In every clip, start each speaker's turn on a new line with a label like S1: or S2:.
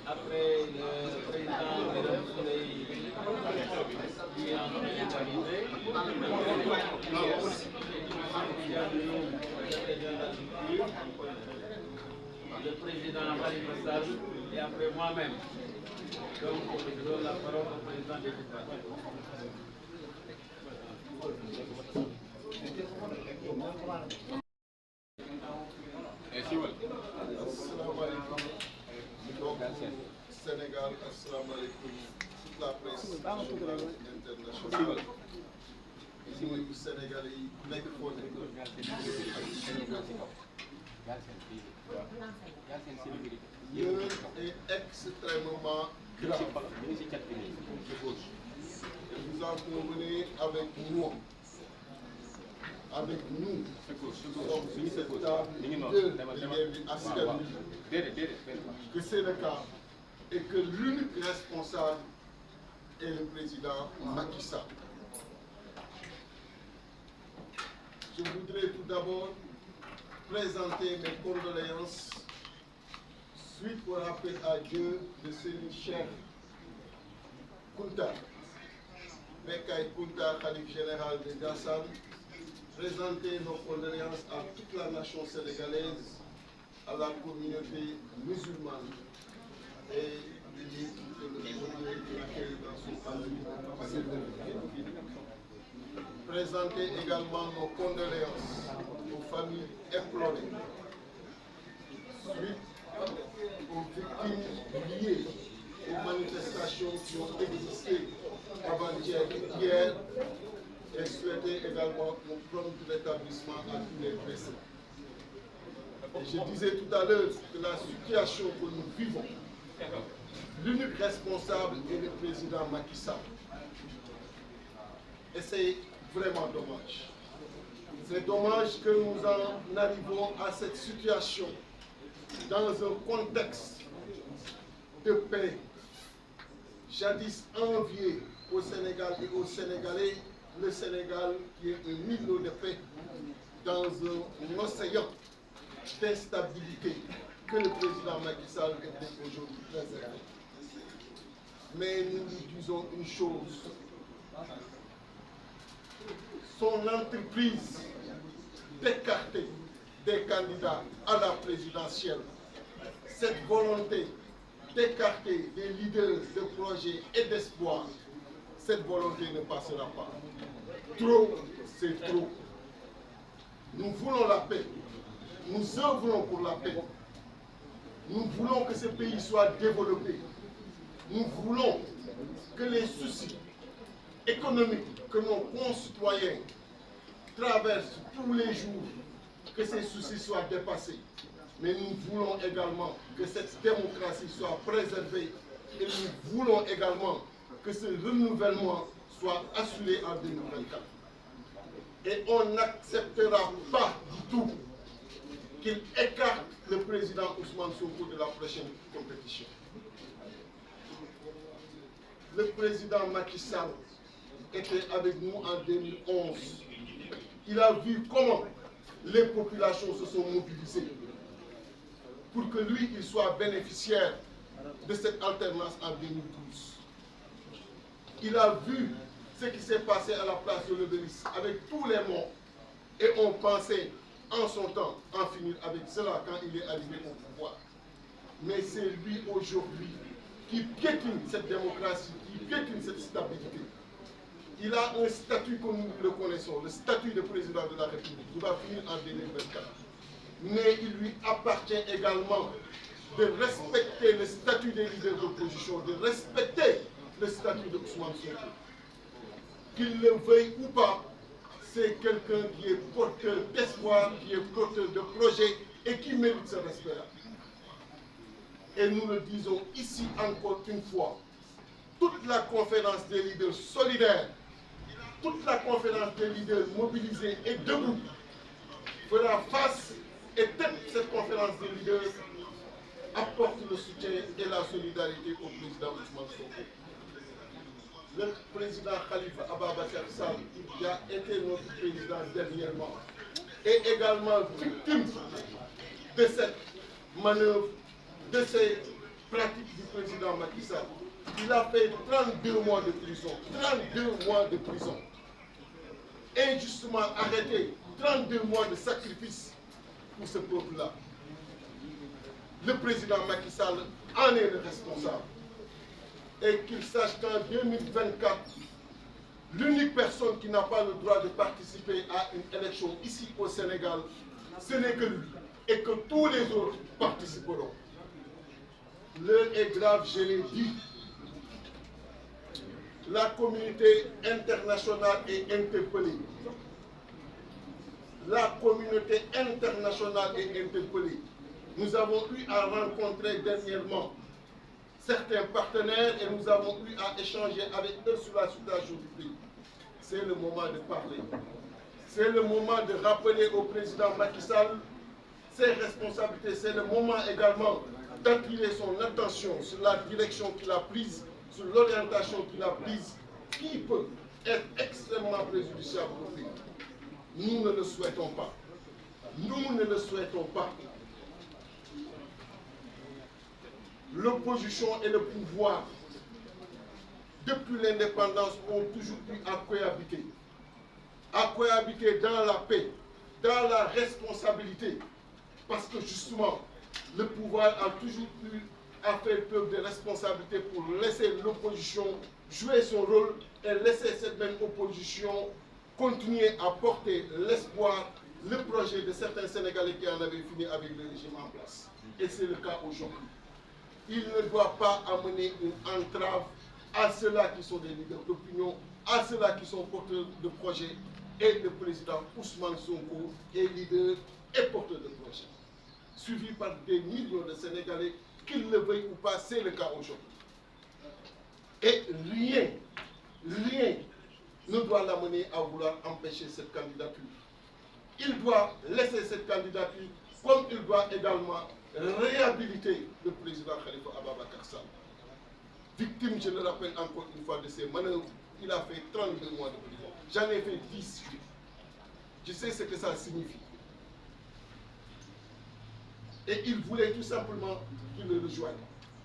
S1: Après le président Birame Souleye qui est en train d'arriver, le président Khalifa Sall et après moi-même. Donc je donne la parole au président des départements.
S2: Sénégal, assalamu alaikum, toute la presse internationale. Nous, Sénégalais, est extrêmement grave. Vous en convenez avec nous. Avec nous, que c'est le cas et que l'unique responsable est le président Macky Sall. Je voudrais tout d'abord présenter mes condoléances suite au rappel à Dieu de Serigne Cheikh Kounta, Bekay Kounta, Khalife général de Gassane. Présenter nos condoléances à toute la nation sénégalaise, à la communauté musulmane et présenter également nos condoléances aux familles éplorées suite aux victimes liées aux manifestations qui ont existé avant-hier, hier, et souhaiter également mon prompt rétablissement à tous les blessés. Et je disais tout à l'heure que la situation que nous vivons, l'unique responsable est le président Macky Sall. Et c'est vraiment dommage. C'est dommage que nous en arrivons à cette situation dans un contexte de paix, jadis envié au Sénégal et aux Sénégalais, le Sénégal qui est un îlot de paix dans un océan d'instabilité que le président Macky Sall est aujourd'hui préservé. Mais nous lui disons une chose, son entreprise d'écarter des candidats à la présidentielle, cette volonté d'écarter des leaders de projets et d'espoir, cette volonté ne passera pas. Trop, c'est trop. Nous voulons la paix. Nous œuvrons pour la paix. Nous voulons que ce pays soit développé. Nous voulons que les soucis économiques que nos concitoyens traversent tous les jours, que ces soucis soient dépassés. Mais nous voulons également que cette démocratie soit préservée et nous voulons également que ce renouvellement soit assuré en 2024. Et on n'acceptera pas du tout qu'il écarte le président Ousmane Sonko de la prochaine compétition. Le président Macky Sall était avec nous en 2011. Il a vu comment les populations se sont mobilisées pour que lui, il soit bénéficiaire de cette alternance en 2012. Il a vu ce qui s'est passé à la place de l'Obélisque avec tous les morts et on pensait en son temps en finir avec cela quand il est arrivé au pouvoir. Mais c'est lui aujourd'hui qui piétine cette démocratie, qui piétine cette stabilité. Il a un statut que nous le connaissons, le statut de président de la République, qui va finir en 2024. Mais il lui appartient également de respecter le statut des leaders d'opposition, de respecter le statut de Ousmane Sonko. Qu'il le veuille ou pas, c'est quelqu'un qui est porteur d'espoir, qui est porteur de projet et qui mérite ce respect-là. Et nous le disons ici encore une fois, toute la conférence des leaders solidaires, toute la conférence des leaders mobilisés et debout fera face et tête cette conférence des leaders apporte le soutien et la solidarité au président Ousmane Sonko. Le président Khalifa Ababacar Sall, qui a été notre président dernièrement, est également victime de cette manœuvre, de ces pratiques du président Macky Sall. Il a fait 32 mois de prison, 32 mois de prison, injustement arrêté, 32 mois de sacrifice pour ce peuple-là. Le président Macky Sall en est le responsable. Et qu'il sache qu'en 2024, l'unique personne qui n'a pas le droit de participer à une élection ici au Sénégal, ce n'est que lui. Et que tous les autres participeront. L'heure est grave, je l'ai dit. La communauté internationale est interpellée. La communauté internationale est interpellée. Nous avons eu à rencontrer dernièrement certains partenaires et nous avons eu à échanger avec eux sur la situation du pays. C'est le moment de parler. C'est le moment de rappeler au président Macky Sall ses responsabilités. C'est le moment également d'attirer son attention sur la direction qu'il a prise, sur l'orientation qu'il a prise, qui peut être extrêmement préjudiciable au pays. Nous ne le souhaitons pas. Nous ne le souhaitons pas. L'opposition et le pouvoir, depuis l'indépendance, ont toujours eu à cohabiter dans la paix, dans la responsabilité, parce que justement, le pouvoir a toujours eu à faire preuve de responsabilité pour laisser l'opposition jouer son rôle et laisser cette même opposition continuer à porter l'espoir, le projet de certains Sénégalais qui en avaient fini avec le régime en place. Et c'est le cas aujourd'hui. Il ne doit pas amener une entrave à ceux-là qui sont des leaders d'opinion, à ceux-là qui sont porteurs de projets. Et le président Ousmane Sonko est leader et porteur de projets, suivi par des millions de Sénégalais, qu'ils le veuillent ou pas, c'est le cas aujourd'hui. Et rien ne doit l'amener à vouloir empêcher cette candidature. Il doit laisser cette candidature, comme il doit également réhabiliter le président Khalifa Ababacar Sall. Victime, je le rappelle encore une fois, de ces manœuvres, il a fait 32 mois de prison. J'en ai fait 10. Je sais ce que ça signifie. Et il voulait tout simplement qu'il le rejoigne.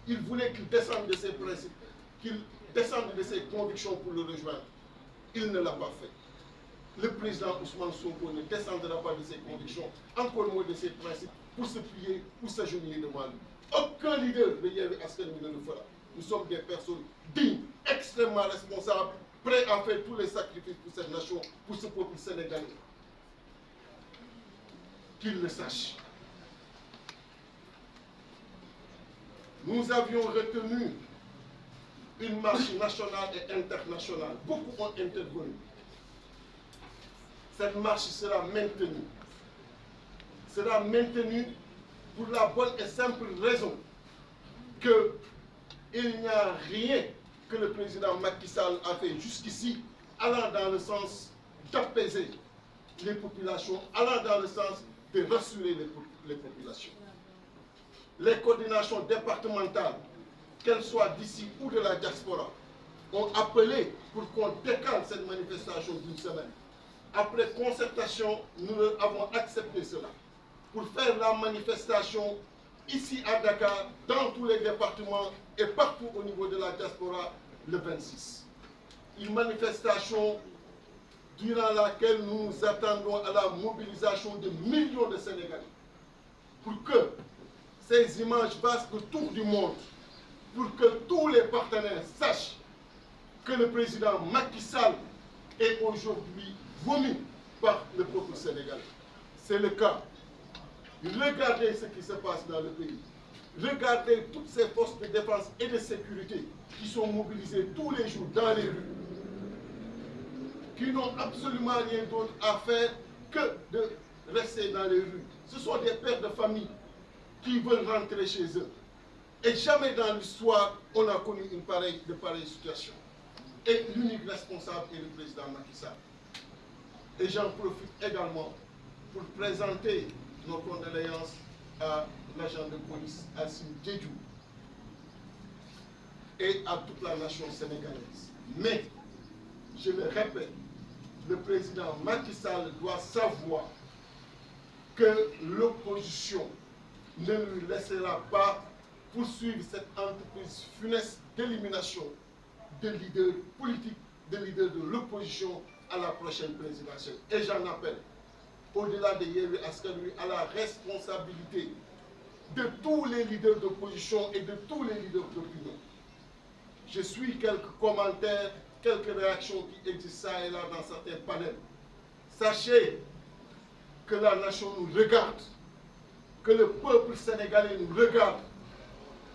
S2: Il voulait qu'il descende de ses principes, qu'il descende de ses convictions pour le rejoindre. Il ne l'a pas fait. Le président Ousmane Sonko ne descendra pas de ses convictions, encore moins de ses principes, pour se plier, pour s'agenouiller devant lui. Aucun leader de Yewwi Askan Wi ne le fera. Nous sommes des personnes dignes, extrêmement responsables, prêts à faire tous les sacrifices pour cette nation, pour ce peuple sénégalais. Qu'ils le sachent. Nous avions retenu une marche nationale et internationale. Beaucoup ont intervenu. Cette marche sera maintenue. Sera maintenue pour la bonne et simple raison qu'il n'y a rien que le président Macky Sall a fait jusqu'ici allant dans le sens d'apaiser les populations, allant dans le sens de rassurer les populations. Les coordinations départementales, qu'elles soient d'ici ou de la diaspora, ont appelé pour qu'on décale cette manifestation d'une semaine. Après concertation, nous avons accepté cela pour faire la manifestation ici à Dakar, dans tous les départements et partout au niveau de la diaspora le 26. Une manifestation durant laquelle nous nous attendons à la mobilisation de millions de Sénégalais pour que ces images fassent le tour du monde, pour que tous les partenaires sachent que le président Macky Sall est aujourd'hui vomi par le peuple sénégalais. C'est le cas. Regardez ce qui se passe dans le pays. Regardez toutes ces forces de défense et de sécurité qui sont mobilisées tous les jours dans les rues qui n'ont absolument rien d'autre à faire que de rester dans les rues. Ce sont des pères de famille qui veulent rentrer chez eux. Et jamais dans l'histoire, on a connu de pareille situation. Et l'unique responsable est le président Macky Sall. Et j'en profite également pour présenter nos condoléances à l'agent de police Assimi Diédhiou et à toute la nation sénégalaise. Mais, je le répète, le président Macky Sall doit savoir que l'opposition ne lui laissera pas poursuivre cette entreprise funeste d'élimination de leaders politiques, de leaders de l'opposition à la prochaine présidentielle. Et j'en appelle, au-delà de Yewwi Askan Wi, à la responsabilité de tous les leaders d'opposition et de tous les leaders d'opinion. Je suis quelques commentaires, quelques réactions qui existent ça et là dans certains panels. Sachez que la nation nous regarde, que le peuple sénégalais nous regarde.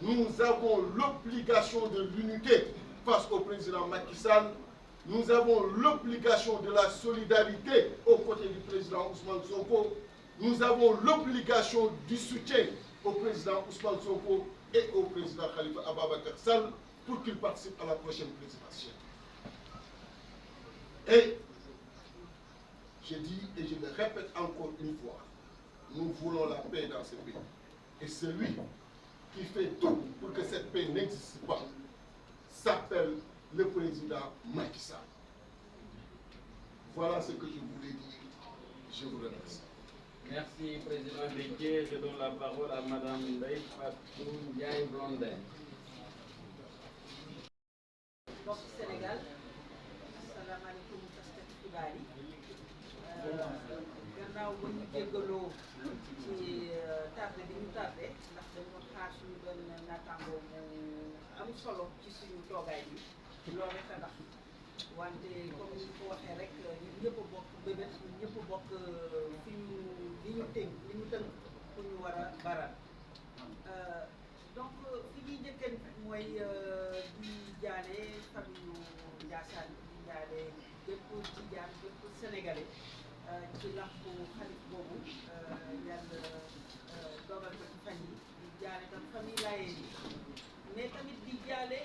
S2: Nous avons l'obligation de l'unité face au président Macky Sall. Nous avons l'obligation de la solidarité aux côtés du président Ousmane Sonko. Nous avons l'obligation du soutien au président Ousmane Sonko et au président Khalifa Ababacar Sall pour qu'ils participent à la prochaine présidentielle. Et je dis et je le répète encore une fois, nous voulons la paix dans ce pays. Et celui qui fait tout pour que cette paix n'existe pas s'appelle le président Macky Sall. Voilà ce que je voulais dire. Je vous remercie.
S1: Merci, Président Déthié. Je donne la parole à Madame Ndeye Fatou Ndiaye Blondin.
S3: Mbokk Sénégal, asalaamaaleykum taskati xibaar yi. Gannaaw ba ñu jéggaloo ci tardé bi ñu tardé ndax dañoo xaar suñu benn naataango mu am solo ci suñu toogaay bi loolu rek a tax wante comme ni ñu ko waxee rek ñun ñëpp a bokk bébét ñun ñëpp a bokk fi ñu li ñu tënk pour ñu war a baral donc fi ñuy njëkkee mooy di jaale famille Ndiassane di jaale bépp Tijaan bépp Sénégalais ci làqu xarit boobu yàlla dogal ko ci fan yi di jaale tam famille Laayeen yi mais tamit di jaale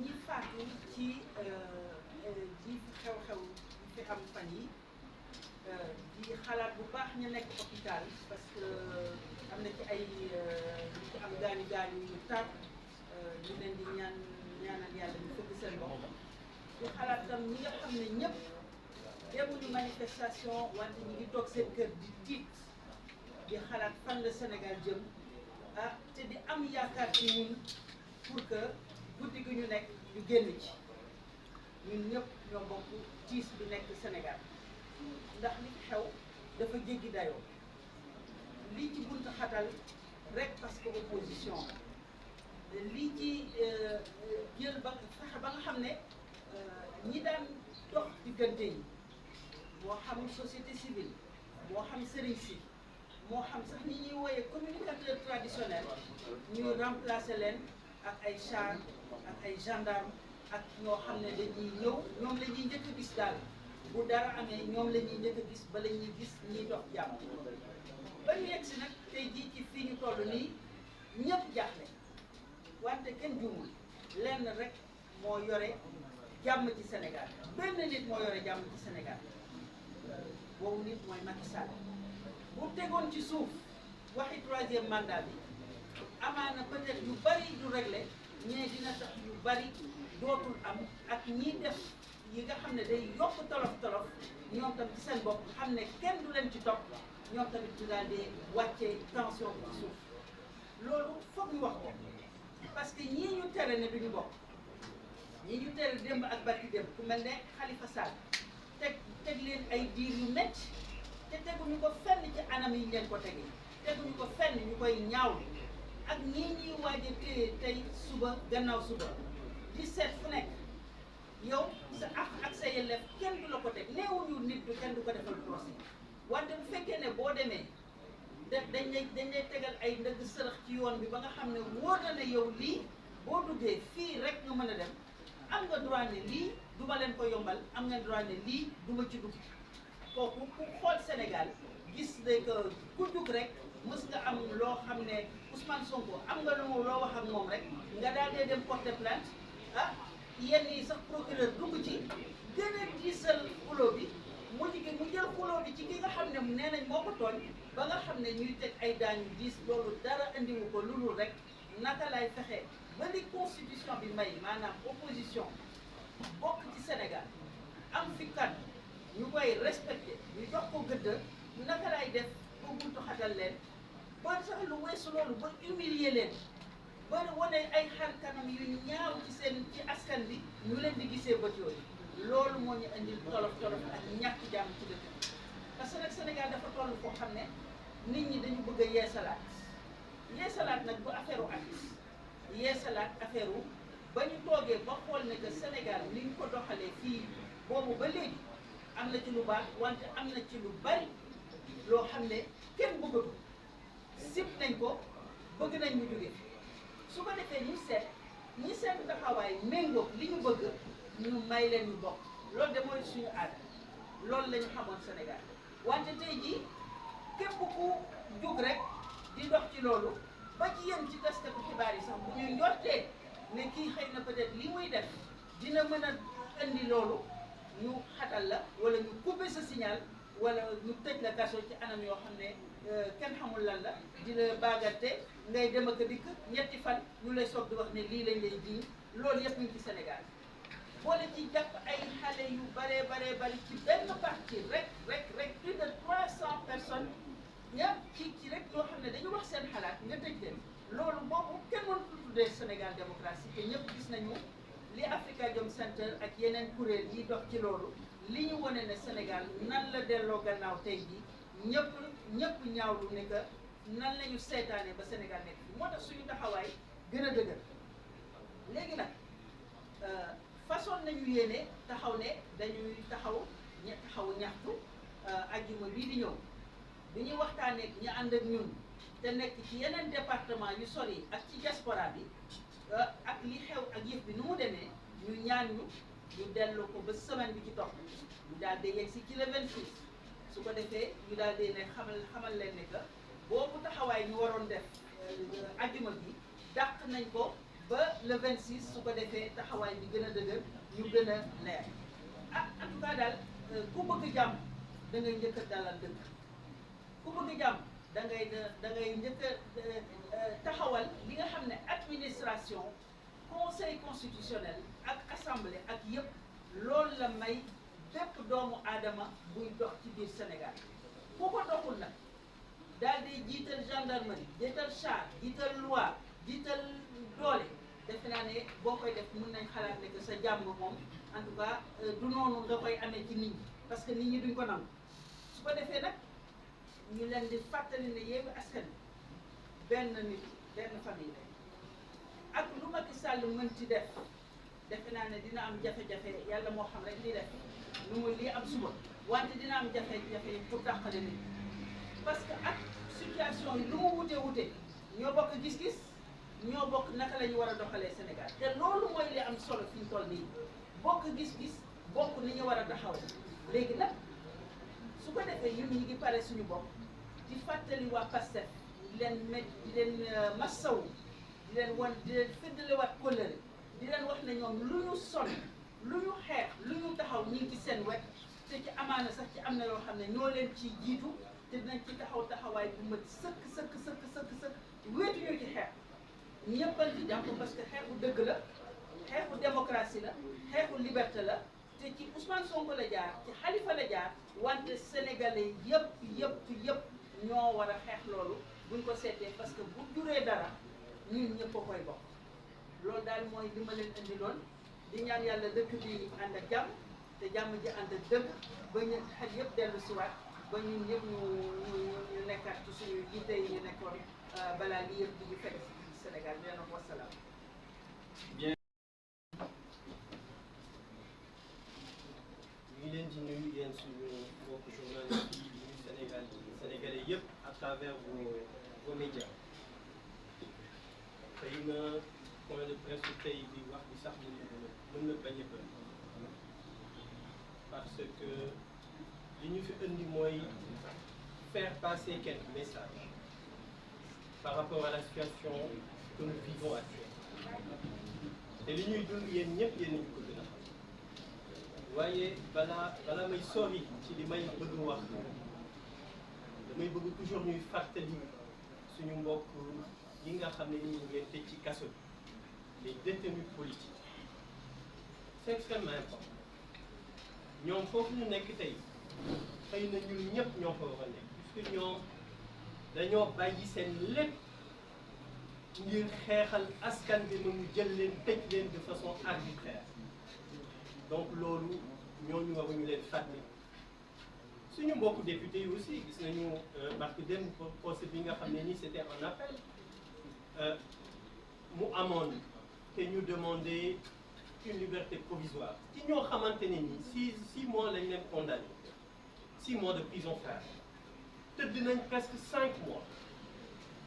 S3: ñi faatu ci ji xew-xew fi am fan yi di xalaat bu baax ñu nekk hôpital parce que am na ci ay ñu ci am gaañu yu tar ñu leen di ñaanal yàlla ñu fëgg seen bopp di xalaat tam ñi nga xam ne ñëpp demuñu manifestation wante ñi ngi toog seen kër di tiit di xalaat fan la Sénégal jëm te di am yaakaar ci ñun pour que guddi gi ñu nekk ñu génn ci ñun ñëpp ñoo bokk tiis bi nekk Sénégal ndax li xew dafa jéggi dayoo lii ci buntu xatal rek parce que opposition lii ci jël ba fexe ba nga xam ne ñi daan dox diggante yi moo xam société civile moo xam sëriñ si moo xam sax ñi ñuy wooyee communicateur traditionnel ñu remplacer leen ak ay char ak ay gendarme ak ñoo xam ne dañuy ñëw ñoom la ñuy njëkk a gis daal bu dara amee ñoom la ñuy njëkk a gis ba la ñuy gis ñiy dox jàmm ba ñu yegg si nag tey jii ci fii ñu toll nii ñëpp jaaxle wante kenn juumul lenn rek moo yore jàmm ci Sénégal benn nit moo yore jàmm ci Sénégal boobu nit mooy Macky Sall bu tegoon ci suuf waxi troisième mandat bi amaana peut-être yu bari du réglé mais dina tax yu bari dootul am ak ñiy def yi nga xam ne day yokk tolof ñoom tam ci seen bopp xam ne kenn du leen ci topp ñoom tamit ñu daal di wàccee tension bi ci suuf loolu foog ñu wax ko parce que ñii ñu tere ne duñu bokk ñii ñu tere démb ak barki démb ku mel ne Khalifa Sall teg leen ay diir yu métti te teguñu ko fenn ci anam yi leen ko tegee teguñu ko fenn ñu koy ñaaw ak ñii ñuy waaj a téye tey suba gannaaw suba di seet fu nekk yow sa ak sa yelleef kenn du la ko teg neewuñu nit du kenn du ko defal procès wante bu fekkee ne boo demee dañ lay tegal ay ndëgg sërëx ci yoon bi ba nga xam ne wóor na ne yow lii boo duggee fii rek nga mën a dem am nga droit ne lii du ma leen ko yombal am nga droit ne lii du ma ci dugg kooku ku xool Sénégal gis ne que ku jug rek mës nga am loo xam ne Ousmane Sonko am nga loo wax ak moom rek nga daal dee dem porter plainte yenn yi sax procureur dugg ci gën a diisal xuloo bi mu jël xuloo bi ci ki nga xam ne nee nañ moo ko tooñ ba nga xam ne ñuy teg ay daañu diis loolu dara andiwu ko lu dul rek naka lay fexe ba li constitution bi may maanaam opposition bokk ci Sénégal am fi kàddu ñu koy respecté ñu jox ko gëdd naka lay def ba buntu xatal leen ba sax lu weesu loolu ba humilier leen ba wane ay xar kanam yu ñaaw ci askan bi ñu leen di gisee bët yooyu loolu moo ñu indil tolof ak ñàkk jàmm ci dëkk bi parce que nag Sénégal dafa toll koo xam ne nit ñi dañu bëgg a yeesalaat nag bu affaire u at yeesalaat affaire u ba ñu toogee ba xool ne que Sénégal ni ñu ko doxalee fii boobu ba léegi am na ci lu baax wante am na ci lu bari loo xam ne kenn bëggatu sib nañ ko bëgg nañ mu jóge su ko defee ñu seet ñi seen taxawaay méngoog li ñu bëgg ñu may leen ñu bokk loolu de mooy suñu aada loolu la ñu xamoon Sénégal wante tey jii képp ku jug rek di dox ci loolu ba ci yéen ci taskatu xibaar yi sax bu ñuy njortee ne kii xëy na peut-être li muy def dina mën a indi loolu ñu xatal la wala ñu couper sa signal wala ñu tëj la kaso ci anam yoo xam ne kenn xamul lan la di la baagante ngay dem ak a dikk ñetti fan ñu lay soog di wax ne lii lañ lay jiiñ loolu yëpp ñu ci Sénégal boole ci jàpp ay xale yu bari ci benn parti rek plus de 300 personnes ñëpp ci rek yoo xam ne dañu wax seen xalaat nga tëj leen loolu boobu kenn mënut a tuddee Sénégal démocratie te ñëpp gis nañu li Afrikajom Center ak yeneen kuréel yi dox ci loolu li ñu wane ne Sénégal nan la delloo gannaaw tey jii ñëpp ñaawlu ne que nan la ñu seetaane ba Sénégal nekk fi moo tax suñu taxawaay gën a dëgër léegi nag façon nañu yéene taxaw ne dañuy taxaw ñaxtu ajjuma bii di ñëw bi ñuy waxtaanee ñu ànd ak ñun te nekk ci yeneen département yu sori ak ci diaspora bi ak li xew ak yëf bi nu mu demee ñu ñaan ñu delloo ko ba semaine bi ci topp ñu daal di yegg si ci le 26 su ko defee ñu daal di ne xamal leen ne que boobu taxawaay ñu waroon def ajjuma bi dàq nañ ko ba le 26 su ko defee taxawaay bi gën a dëgër ñu gën a leer en tout cas daal ku bëgg jàmm da ngay njëkk a dalal dëkk ku bëgg jàmm da ngay njëkk a taxawal li nga xam ne administration conseil constitutionnel ak assemblée ak yëpp loolu la may bépp doomu aadama buy dox ci biir Sénégal ku ko doxul nag daal di jiital gendarmerie jiital char jiital loi jiital doole defe naa ne boo koy def mën nañ xalaat ne que sa jàmm moom en tout cas du noonu nga koy amee ci nit ñi parce que nit ñi duñ ko nangu su ko defee nag ñu leen di fàttali ne Yewwi Askan Wi benn nit benn famille ak lu Macky Sall mën ci def defe naa ne dina am jafe-jafe yàlla moo xam rek lii def lu muy lii am suba wante dina am jafe-jafe pour dàqale nit parce que ak situation yi lu mu wute ñoo bokk gis-gis ñoo bokk naka la ñu war a doxalee Sénégal te loolu mooy li am solo fi ñu toll nii bokk gis-gis bokk ni ñu war a taxaw léegi nag su ko defee ñun ñi ngi pare suñu bopp di fàttali waa PASTEF di leen massawu di leen fëddalewaat kóllëre di leen wax ne ñoom lu ñu sonn lu ñu xeex lu ñu taxaw ñi ngi ci seen wet te ci amaana sax ci am na yoo xam ne ñoo leen ciy jiitu te dinañ ci taxawaay bu mat sëkk wéetuñu ci xeex ñëppal ci jàpp parce que xeexu dëgg la xeexu démocratie la xeexu liberté la te ci Ousmane Sonko la jaar ci Khalifa la jaar wante sénégalais yëpp ñoo war a xeex loolu buñ ko seetee parce que bu juree dara ñun ñëpp a koy bokk loolu daal mooy li ma leen indiloon di ñaan yàlla dëkk bi ànd ak jàmm te jàmm ji ànd ak dëgg ba ñu xel yëpp dellu siwaat ba ñun ñëpp ñu nekkaat ci suñu yitte yi ñu nekkoon balaa lii yëpp di ñu fekk ci Sénégal bi leen wax wasalaam.
S4: ñu ngi leen di nuyu yéen suñu mbokku journaliste yi nuyu Sénégalais yëpp à travers vos médias xëy na point de presse tey bi wax bi sax mën na bañ a bëri parce que li ñu fi indi mooy faire passer quelques messages par rapport à la situation que nous vivons actuellement te li ñuy dund yéen ñëpp yéen ñu ko gën a xam waaye balaa may sori ci li may bëgg wax damay bëgg toujours ñuy fàttali suñu mbokk yi nga xam ne ni ñu ngeen tëj ci kaso bi les détenus politiques c'est extrêmement important ñoom foofu ñu nekk tey xëy na ñun ñëpp ñoo fa war a nekk puisque ñoom dañoo bàyyi seen lépp ngir xeexal askan bi mu jël leen tëj leen de façon arbitraire donc loolu ñooñu waruñu leen fàtte suñu mbokku député yi aussi gis nañu parce que dem procès bi nga xam ne nii c'était en appel mu amoon te ñu demandé une liberté provisoire ci ñoo xamante ne nii six mois lañ leen condamné 6 mois de prison ferme tëdd nañ presque 5 mois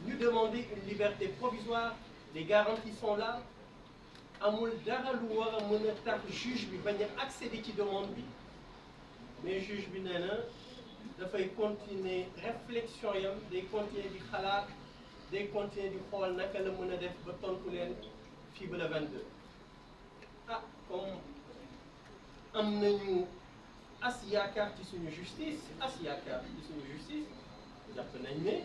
S4: ñu demander une liberté provisoire les garanties sont là amul dara lu war a mën a tax juge bi bañ a accéder ci demande bi mais juge bi nee na dafay continuer réflexion yam day continuer di xalaat day continuer di xool naka la mën a def ba tontu leen fii ba le 22 ah comme am nañu as yaakaar ci suñu justice jàpp nañ ne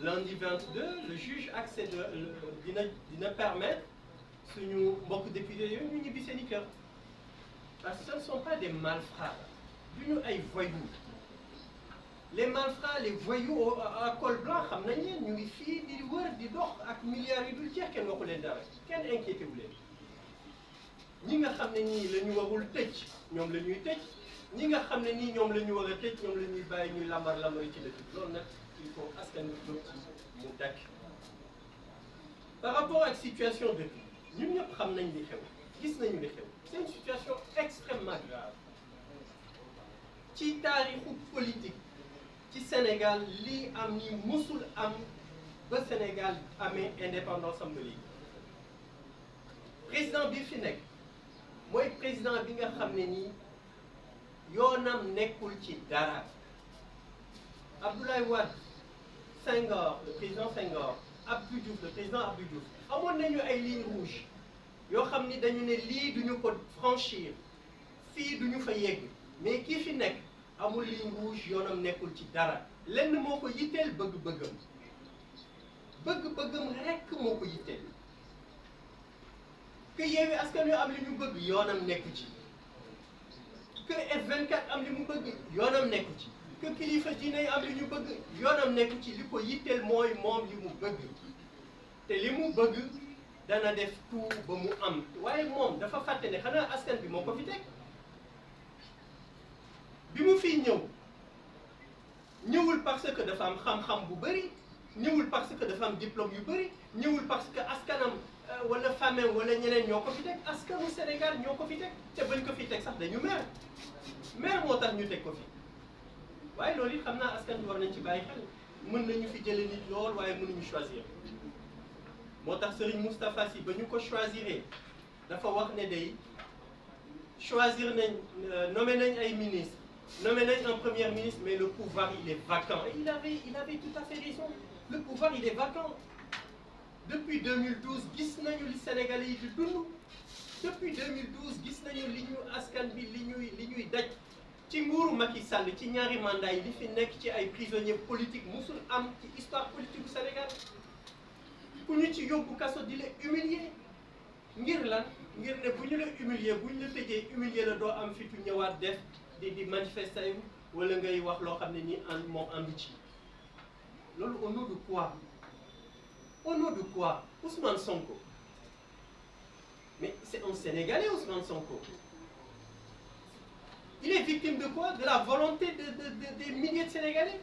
S4: lundi 22 le juge accède dina permettre suñu mbokk député yooyu ñu ñibbi seen i kër parce que ce ne sont pas des malfrats du ñu ay voyous les malfrats les voyous à col blanc xam nañ leen ñu ngi fii di wër di dox ak milliards yi dul jeex kenn waxu leen dara kenn inquiété wu leen ñi nga xam ne nii la ñu warul tëj ñoom la ñuy tëj ñi nga xam ne nii ñoom la ñu war a tëj ñoom la ñuy bàyyi ñuy lambar ci dëkk loolu nag il faut askan wi jóg ci mu dakk par rapport ak situation dëkk ñun ñëpp xam nañ li xew gis nañu li xew c'est une situation extrêmement grave ci taarixu politique ci Sénégal lii am ni musul am ba Sénégal amee indépendance am ba léegi président bi fi nekk mooy président bi nga xam ne nii yoonam nekkul ci dara Abdoulaye Wade Senghor le président Senghor Abdou Diouf le président Abdou Diouf amoon nañu ay lignes rouges yoo xam ni dañu ne lii duñu ko franchir fii duñu fa yegg mais kii fi nekk amul ligne rouge yoonam nekkul ci dara lenn moo ko yitteel bëgg-bëggam rekk moo ko yitteel que Yewwi Askan Wi am li ñu bëgg yoonam nekku ci que F24 am li mu bëgg yoonam nekku ci que kilifa diine yi am li ñu bëgg yoonam nekku ci li ko yitteel mooy moom li mu bëgg te li mu bëgg dana def tout ba mu am waaye moom dafa fàtte ne xanaa askan bi moo ko fi teg bi mu fiy ñëwul parce que dafa am xam-xam bu bëri ñëwul parce que dafa am diplôme yu bëri ñëwul parce que askanam wala famem wala ñeneen ñoo ko fi teg askanu Sénégal ñoo ko fi teg te bañ ko fi teg sax dañu mer moo tax ñu teg ko fi waaye loolu it xam naa askan bi war nañ ci bàyyi xel mën nañu fi jële nit lool waaye mënuñu choisir moo tax Serigne Moustapha Sy ba ñu ko choisiré dafa wax ne day choisir nañ nommé nañ ay ministre nommé nañ un premier ministre mais le pouvoir il est vacant et il avait tout à fait raison le pouvoir il est vacant depuis 2012 gis nañu li Sénégalais yi di dund depuis 2012 gis nañu li ñu askan bi li ñuy daj ci nguuru Macky Sall ci ñaari mandat yi li fi nekk ci ay prisonniers politiques musul am ci histoire politique du Sénégal ku ñu ci yóbbu kaso di la humilier ngir lan ngir ne bu ñu la humilier bu ñu la tëjee humilier la doo am fitu ñëwaat def di manifester wala ngay wax loo xam ne nii moom andu ci loolu au nom de quoi Ousmane Sonko mais c'est un Sénégalais Ousmane Sonko il est victime de quoi? De la volonté des milliers de Sénégalais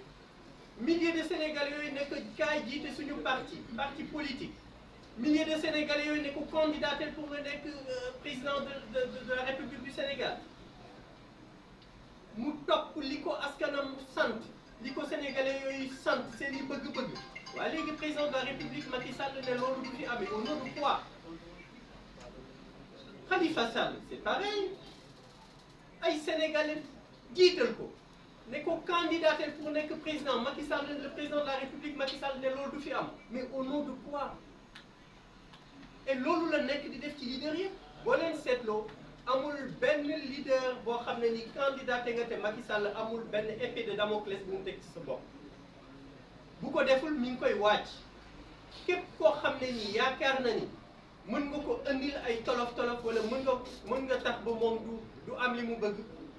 S4: de Sénégalais yooyu nekk kaay jiite suñu parti politique milliers de Sénégalais yooyu nekk candidaté pour nga nekk président de la République du Sénégal mu topp li ko askanam sant li ko Sénégalais yooyu sant seen i bëgg-bëgg waaye léegi président de la République Macky Sall ne loolu du fi amee au nom de quoi? Khalifa Sall c'est pareil ay sénégalais jiital ko ne ko candidaté pour nekk président Macky Sall le président de la République Macky Sall ne loolu du fi am mais au nom de quoi? et loolu la nekk di def ci leader yi boo leen seetloo amul benn leader boo xam ne ni candidaté nga te Macky Sall amul benn épée de Damoclès bu mu teg ci sa bopp bu ko deful mi ngi koy wàcc képp koo xam ne ni yaakaar na ni mën nga ko indil ay tolof-tolof wala mën nga tax ba moom du am li mu bëgg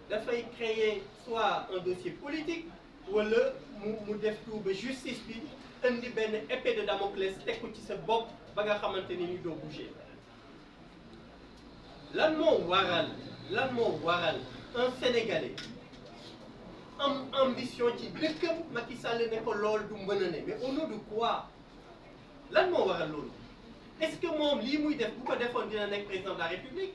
S4: dafay créer soit un dossier politique wala mu def tout ba justice bi indi benn épée de Damoclès teg ko ci sa bopp ba nga xamante ni doo bouger. lan moo waral un Sénégalais am ambition ci dëkkam Macky Sall ne ko lool du mën a ne mais au nom de quoi? lan moo waral loolu? est-ce que moom lii muy def bu ko defoon dina nekk président de la République?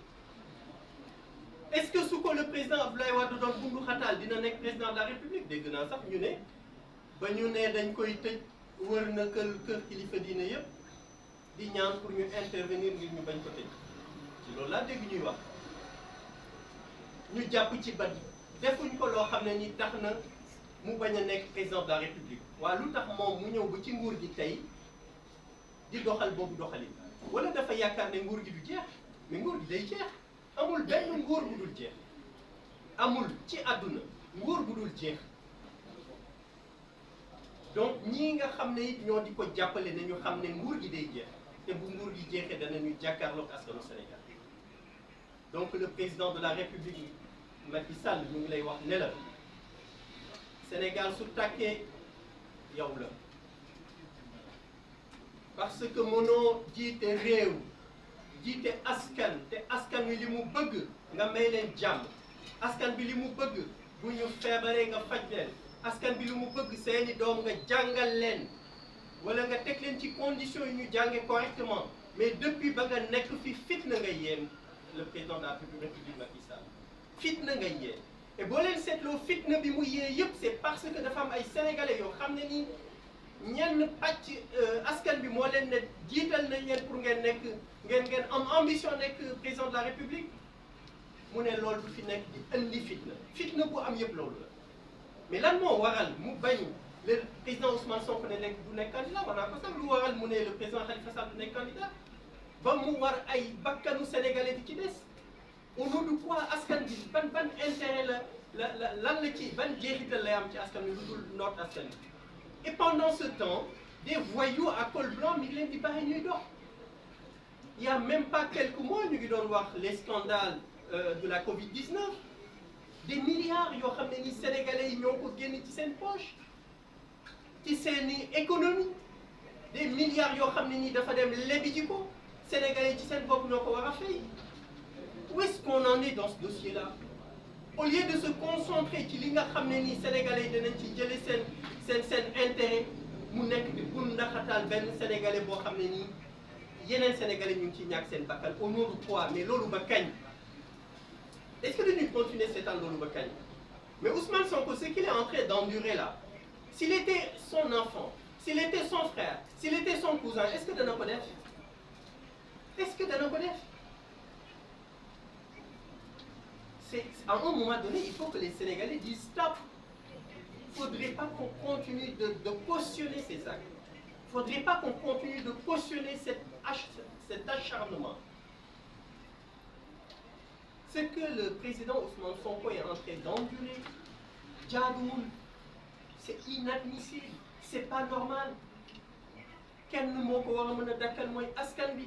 S4: est-ce que su ko le président Abdoulaye Wade doon bundu xataal dina nekk président de la République? dégg naa sax ñu ne ba ñu ne dañ koy tëj wër na kër kilifa diine yëpp di ñaan pour ñu intervenir ngir ñu bañ ko tëj ci loolu laa dégg ñuy wax ñu jàpp ci bat defuñ ko loo xam ne ni tax na mu bañ a nekk président de la République. waa lu tax moom mu ñëw ba ci nguur gi tey di doxal boobu doxalin wala dafa yaakaar ne nguur gi du jeex? mais nguur gi day jeex. amul benn nguur bu dul jeex amul ci àdduna nguur bu dul jeex donc ñii nga xam ne it ñoo di ko jàppale nañu xam ne nguur gi day jeex te bu nguur gi jeexee danañu jàkkaarloog askanu Sénégal. donc le président de la République Macky Sall ñu ngi lay wax ne la Sénégal su tàkkee yow la parce que mënoo jiite réew jiite askan te askan wi li mu bëgg nga may leen jàmm askan bi li mu bëgg bu ñu feebaree nga faj leen askan bi li mu bëgg seeni doom nga jàngal leen wala nga teg leen ci conditions yi ñu jànge correctement mais depuis ba nga nekk fi fitna nga yéem le président de la République Macky Sall fitna nga yee et boo leen seetloo fitna bi mu yee yëpp c'est parce que dafa am ay sénégalais yoo xam ne ni ñenn pàcc askan bi moo leen ne jiital nañ leen pour ngeen nekk ngeen am ambition nekk président de la République mu ne loolu du fi nekk di indi fitna bu am yëpp loolu la mais lan moo waral mu bañ le président Ousmane Sonko ne nekk du nekk candidat war naa ko sax lu waral mu ne le président Khalifa Sall du nekk candidat ba mu war ay bakkanu sénégalais di ci des au nom de quoi? askan bi ban intérêt lan la ci ban jeexital lay am ci askan bi lu dul noot askan bi et pendant ce temps des voyous à col blanc mi ngi leen di bàyyi ñuy dox. il y a même pas quelques mois ñu ngi doon wax les scandales de la Covid-19 des milliards yoo xam ne ni sénégalais yi ñoo ko génn ci seen poche ci seeni économie des milliards yoo xam ne ni dafa dem lebi ji ko sénégalais yi ci seen bopp ñoo ko war a fay. où est-ce qu'on en est dans ce dossier-là? au lieu de se concentrer ci li nga xam ne ni sénégalais yi danañ ci jële seen intérêt mu nekk di bun ndaxataal benn sénégalais boo xam ne nii yeneen sénégalais ñu ngi ci ñàkk seen bakkan au nom de quoi? mais loolu ba kañ? est-ce que dañuy continuer seetaan loolu ba kañ? mais Ousmane Sonko ce qu'il est en train d'endurer là s'il était son enfant s'il était son frère s'il était son cousin est-ce que dana ko def? est-ce que dana ko def? c'est à un moment donné il faut que les Sénégalais disent stop. Il ne faudrait pas qu'on continue de cautionner ces actes. Il ne faudrait pas qu'on continue de cautionner cet acharnement. Ce que le président Ousmane Sonko est en train d'endurer, jaaduwul, c'est inadmissible, c'est pas normal. Kenn moo ko war a mën a dakkal mooy askan bi.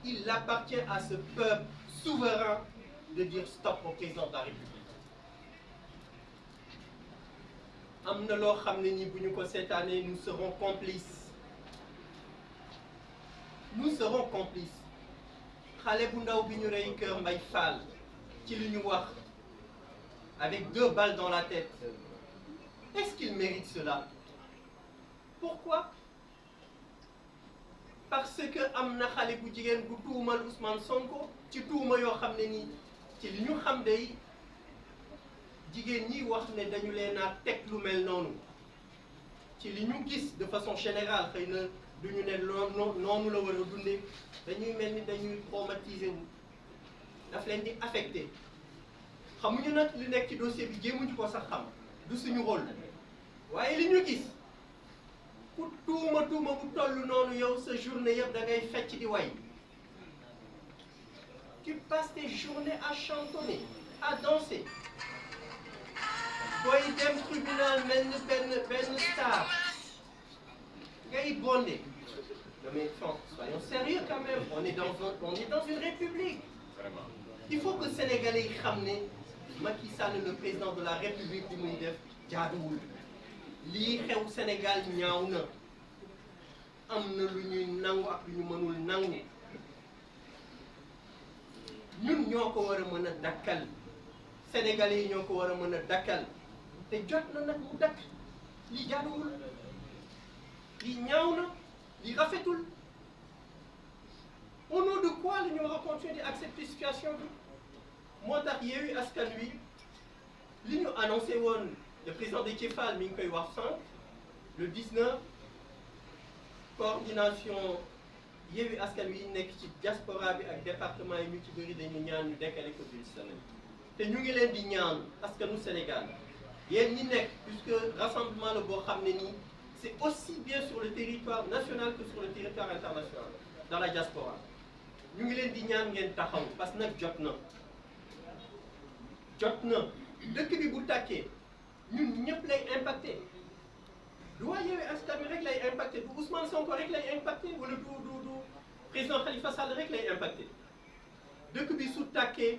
S4: Il appartient à ce peuple souverain de dire stop au président de la République. am na loo xam ne ni bu ñu ko seetaanee nous serons complices. nous serons complices. xale bu ndaw bi ñu rey Kër Mbaye Fall ci li ñu wax avec 2 balles dans la tête. Est-ce qu'il mérite cela? Pourquoi? Parce que am na xale bu jigéen bu tuumal Ousmane Sonko ci tuuma yoo xam ne nii ci li ñu xam day jigéen ñi wax ne dañu leen a teg lu mel noonu ci li ñu gis de façon générale xëy na du ñu ne noonu la war a dundee dañuy mel ni dañuy traumatiser wu daf leen di affecté xamuñu nag li nekk ci dossier bi jéemuñu ko sax xam du suñu rôle waaye li ñu gis ku tuuma bu toll noonu yow sa journée yëpp da ngay fecc di way tu passes tes journées à chantonner à danser booy dem tribunal mel ni benn star ngay bondé mais soyons sérieux quand même on est dans une république
S5: Vraiment.
S4: il faut que sénégalais yi xam ne Macky Sall le président de la république bi muy def jaaduwul lii xew Sénégal ñaaw na am na lu ñuy nangu ak lu ñu mënul nangu ñun ñoo ko war a mën a dakkal sénégalais yi ñoo ko war a mën a dakkal te jot na nag mu dakk lii jaaduwul lii ñaaw na lii rafetul au nom de quoi la ñu war a continuer di accepter situation bi moo tax Yewwi Askan Wi li ñu annoncé woon le président Déthié Fall mi ngi koy wax sànq le 19 coordination Yewwi Askan Wi nekk ci diaspora bi ak département yi ñu ci bëri dañu ñaan ñu décaler ko d'une semaine te ñu ngi leen di ñaan askanu Sénégal yéen ñi nekk puisque rassemblement la boo xam ne nii c'est aussi bien sur le territoire national que sur le territoire international dans la diaspora ñu ngi leen di ñaan ngeen taxaw parce que nag jot na dëkk bi bu tàkkee ñun ñëpp lay impacté du waa Yewwi Askan Wi rek lay impacté du Ousmane Sonko rek lay impacté wala du président Khalifa Sall rek lay impacté dëkk bi su tàkkee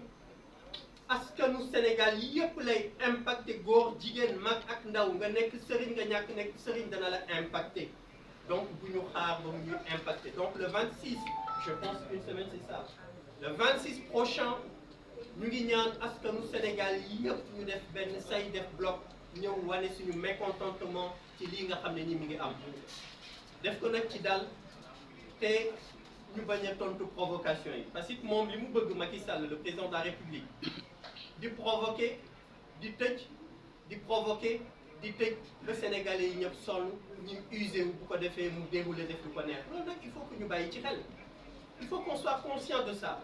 S4: askanu Sénégal yëpp lay impacté góor jigéen mag ak ndaw nga nekk sëriñ nga ñàkk nekk sëriñ dana la impacté donc bu ñu xaar ba mu ñuy impacté donc le 26 je pense une semaine c'est ça le 26 prochain ñu ngi ñaan askanu Sénégal yëpp ñu def benn say def bloc ñëw wane suñu mécontentement ci lii nga xam ne nii mi ngi am def ko nag ci dal te ñu bañ a tontu provocation yi parce que moom li mu bëgg Macky Sall le président de la République di provoquer di tëj di provoquer di tëj ba Sénégalais yi ñëpp sonn ñu usé wu bu ko defee mu déroulé def lu ko neex loolu nag il faut que ñu bàyyi ci xel il faut qu'on soit conscient de ça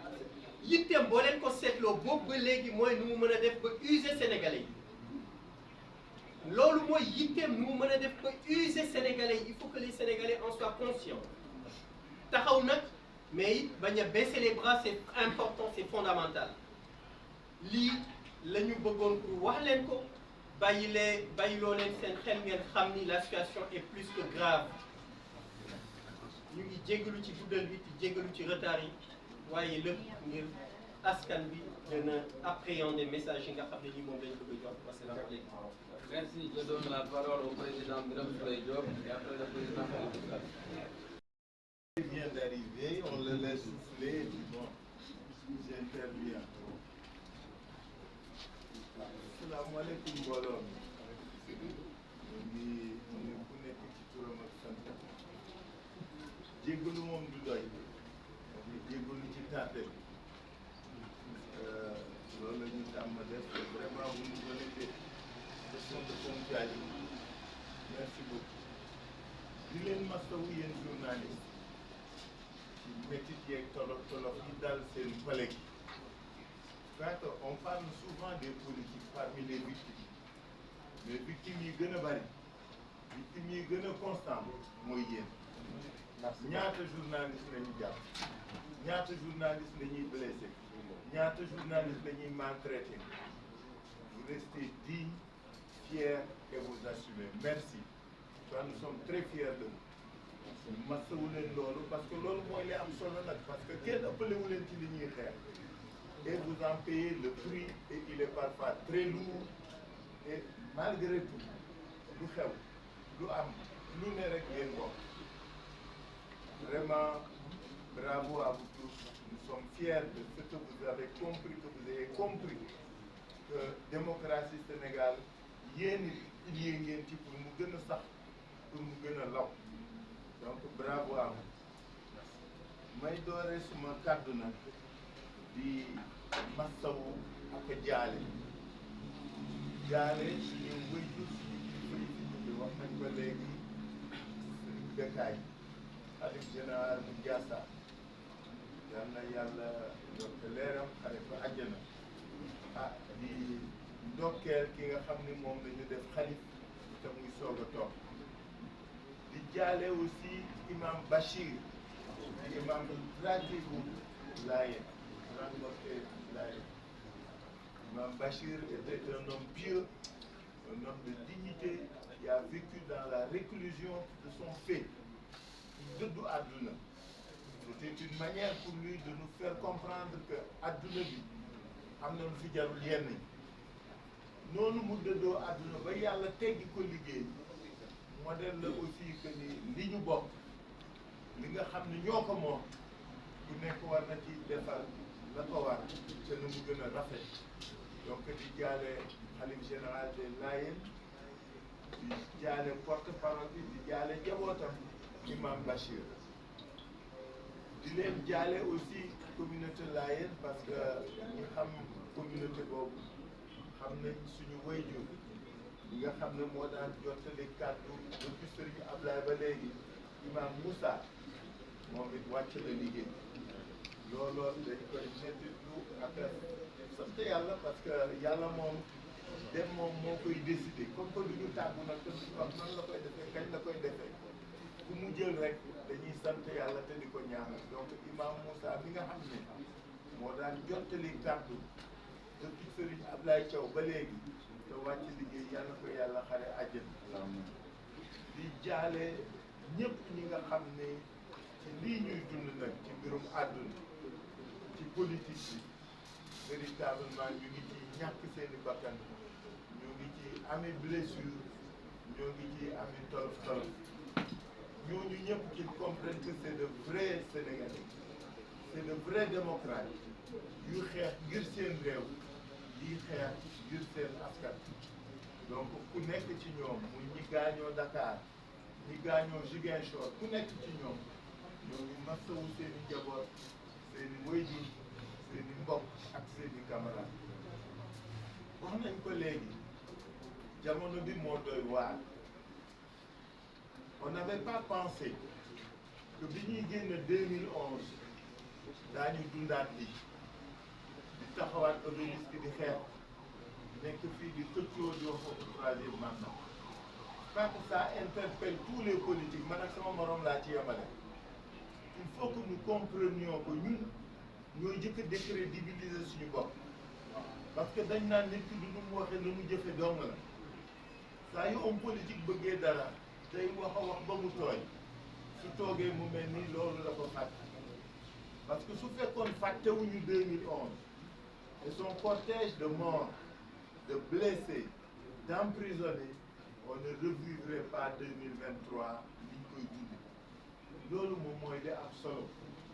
S4: yitteem boo leen ko seetloo boobu ba léegi mooy nu mu mën a def ba user Sénégalais yi loolu mooy yitteem nu mu mën a def ba user Sénégalais yi il faut que les Sénégalais en soient conscients taxaw nag mais it bañ a baisser les bras c'est important c'est fondamental lii la ñu bëggoon pour wax leen ko bàyyiloo leen seen xel ngeen xam ni la situation est plus que grave ñu ngi jéggalu ci guddal bi te jéggalu ci retard yi waaye lépp ngir askan bi gën a appréhender message yi nga xam ne nii moom lañ bëgg a jox wasalaamaaleykum.
S1: Merci, je donne la parole au président Birame Souleye Diop et après le président Khalifa Sall.
S6: Il vient d'arriver, on le laisse souffler et puis bon, j'interviens. Asalaamaaleykum mbooloo mi ñu ku nekk ci turam ak sant jéggalu moom du doy ñu jéggalu ci tàtte bi loolu la ñu tàmm def vraiment vous nous donnez des leçons de ponctualité merci beaucoup di leen masawu yéen journaliste ci métit yeeg tolof yi dal seen collègue on parle souvent des politiques parmi les victimes mais victimes yi gën a bari victimes yi gën a constant mooy yéen ñaata journaliste la ñu jàpp ñaata journaliste la ñuy blessé ñaata journaliste la ñuy maltraité vous restez digne fiers et vous assumez merci nous sommes très fiers de vous masawu leen loolu parce que loolu mooy li am solo nag parce que kenn ëppalewu leen ci li ñuy xeex et vous en payez le prix et il est parfois très lourd et malgré tout lu xew lu am lu ne rek ngeen bokk vraiment bravo à vous tous nous sommes fiers de ce que vous avez compris que vous avez compris que démocratie Sénégal yéen it lié ngeen ci pour mu gën a sax pour mu gën a law donc bravo à vous may doore suma kàddu nag di masawu ak jaale suñu wëyjur suñu kilifa yi wax nañ ko léegi Bécaye xalif général bu Ndiassa yal na yàlla yokk leeram xare ko àjjana ah di ndokkeel ki nga xam ni moom la ñu def xalif te muy soog a toog di jaale aussi imam Bachir di imam tradit bu Layène grande mosquée Layène. Imam Bachir était un homme pieux, un homme de dignité qui a vécu dans la réclusion de son fait. Dëddu àdduna. C'était une manière pour lui de nous faire comprendre que àdduna bi am na lu fi jarul yenn yi noonu mu dëddoo àdduna ba yàlla teggi ko liggéey modèle la aussi que ni li ñu bokk li nga xam ne ñoo ko moom ku nekk war na ci defal la ko war te nu mu gën a rafet donc di jaale xalif général des Layènes di jaale porte-parole bi di jaale njabootam imam Bachir di leen jaale aussi communauté Layène parce que ñi xam communauté boobu xam nañ suñu wayjur li nga xam ne moo daan jottali kàddu depuis Serigne Ablaye ba léegi imam Moussa moom it wàcc na liggéey looloo dañ koy nettitlu ak sant yàlla parce que yàlla moom dem moom moo koy décider comme que du ñu tàggu nag te duñu wax nan la koy defee kañ la koy defee ku mu jël rek dañuy sant yàlla te di ko ñaanal donc imam Moussa mi nga xam ne moo daan jottali kàddu depuis Serigne Ablaye Thiaw ba léegi te wàcc liggéey yàlla ko yàlla xare àjjana di jaale ñëpp ñi nga xam ne ci lii ñuy dund nag ci mbirum àdduna ci politique bi véritablement ñu ngi ci ñàkk seeni bakkan ñu ngi ci amee blessure ñoo ngi ci amee tolof tolof ñooñu ñëpp qui comprennent que c'est de vrais Sénégalais c'est de vrais démocrates yu xeex ngir seen réew yi xeex ngir seen askan donc ku nekk ci ñoom muy ñi gaañoo Dakar ñi gaañoo Ziguinchor ku nekk ci ñoom ñoo ngi masawu seen i njaboot seen i waajur seen i mbokk ak seen i camarades wax nañ ko léegi jamono bi moo doy waar on n'avait pas pensé que bi ñuy génn 2011 daañu dundaat bi di taxawaat obélisque di xeex nekk fii di xëccoo di wax troisième mandat parce que ça interpelle tous les politiques man ak sama morom laa ci yemale il faut que nous comprenions que ñun ñooy jëkk a décrédibiliser suñu bopp parce que dañ naan nit ki du nu mu waxee la mu jëfe dong la saa yu homme politique bëggee dara day wax a wax ba mu tooy su toogee mu mel ni loolu la ko fàtte parce que su fekkoon fàttewuñu 2011 et son cortège de morts de blessés d'emprisonnés on ne revivrait pas 2023 liñ koy dund loolu moom mooy li am solo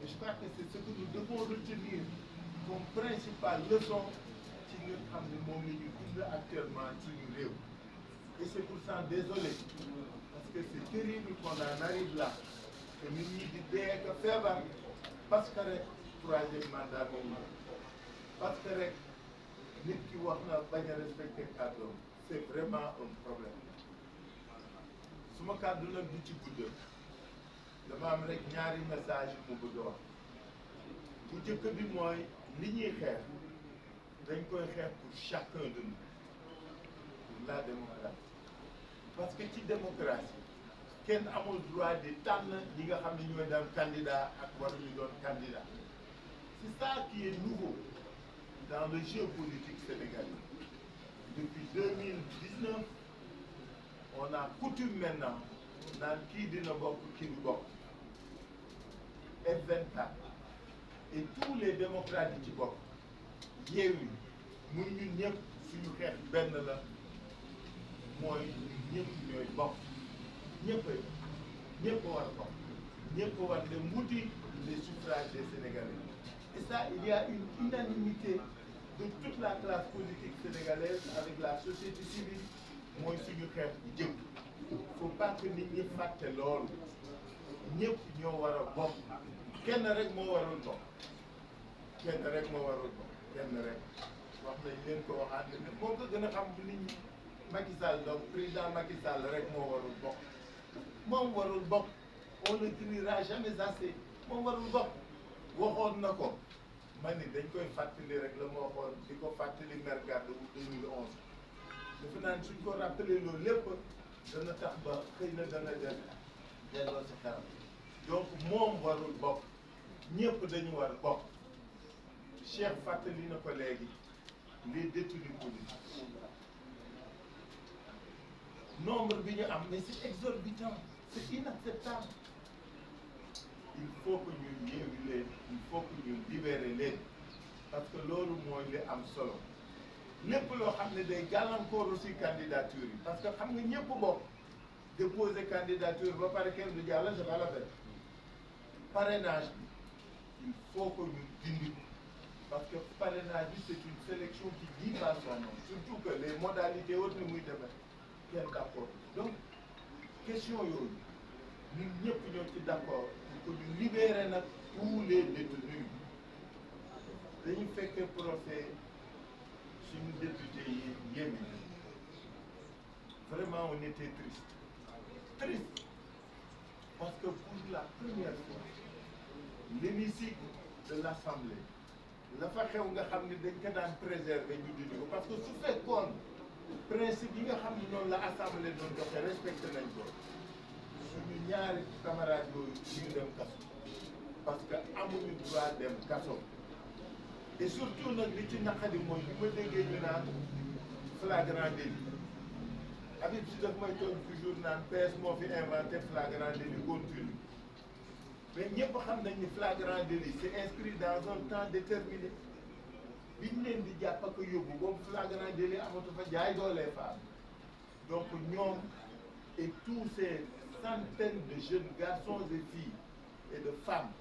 S6: et je crois que c'est ce que nous devons retenir comme principale leçon ci nga xam ne moom la ñu dund actuellement ci ñu réew et c'est pourtant désolé parce que c'est terrible qu'on en arrive là que nit ñi di dee ak feebar parce que rek troisième mandat moom la parce que rek nit ki wax na bañ a respecter kàddoom c'est vraiment un problème suma kàddu nag du ci gudd dama am rek ñaari message mu bëgg a wax bu njëkk bi mooy li ñuy xeex dañ koy xeex pour chacun de nous pour la démocratie parce que ci démocratie kenn amul droit di tànn ñi nga xam ne ñooy daan candidat ak waruñu doon candidat c'est ça qui est nouveau dans le jeu politique sénégalais depuis 2019 on a coutume maintenant naan kii dina bokk kii du bokk F24 et tous les démocrates yi ci bokk Yewwi muy ñun ñëpp suñu xeex benn la mooy ñëpp ñooy bokk ñëpp war a bokk ñëpp war dem wuti les suffrages des Sénégalais et ça il y a une unanimité de toute la classe politique sénégalaise avec la société civile mooy suñu xeex bu jëm faut pas que nit ñi fàtte loolu ñëpp ñoo war a bokk kenn rek moo warul bokk kenn rek moo warul bokk kenn rek wax nañ leen ko waxaat ne moo ko gën a xam nit ñi Macky Sall donc président Macky Sall rek moo warul bokk moom warul bokk on ne criera jamais assez moom warul bokk waxoon na ko ma ni dañ koy fàttali rek la ma waxoon di ko fàttali mer gàddu 2011 dafa naan suñ ko rappelé loolu lépp dana tax ba xëy na dana dem delloo si kanam donc moom warul bokk ñëpp dañu war bokk Cheikh fàttali na ko léegi les détenus politiques nombre bi ñu am mais c'est exorbitant c'est inacceptable il faut que ñu yeewi leen il faut que ñu libérer leen parce que loolu mooy li am solo lépp loo xam ne day gàllankoor aussi candidature yi parce que xam nga ñëpp bokk déposer candidature ba pare kenn du jàll c'est pas la peine parrainage bi il faut que ñu dindi ko parce que parrainage bi c'est une sélection qui dit pas son nom surtout que les modalités autres ni muy demee kenn d'accord donc question yooyu ñun ñëpp ñoo ci d'accord pour que ñu libérer nag tous les détenus dañu fekkee procès suñu député yi yémi vraiment on était triste parce que pour la première fois l'hémicycle de l'Assemblée la fa xew nga xam ne dañ ko daan préserver ñu dindi ko parce que su fekkoon principe yi nga xam ne noonu la Assemblée doon doxee respecté nañ ko suñu ñaari camarades yooyu ñu dem kaso parce que amuñu droit dem kaso et surtout nag li ci naqadi mooy li ma déggee ñu naan flagrant délit Habib Sy daf may toog toujours naan PS moo fi inventé flagrant délit continu mais ñëpp xam nañ ni flagrant délit c'est inscrit dans un temps déterminé biñ leen di jàpp ak yóbbu boobu flagrant délit amatu fa jaay doolee faam donc ñoom et tous ces centaines de jeunes garçons et filles et de femmes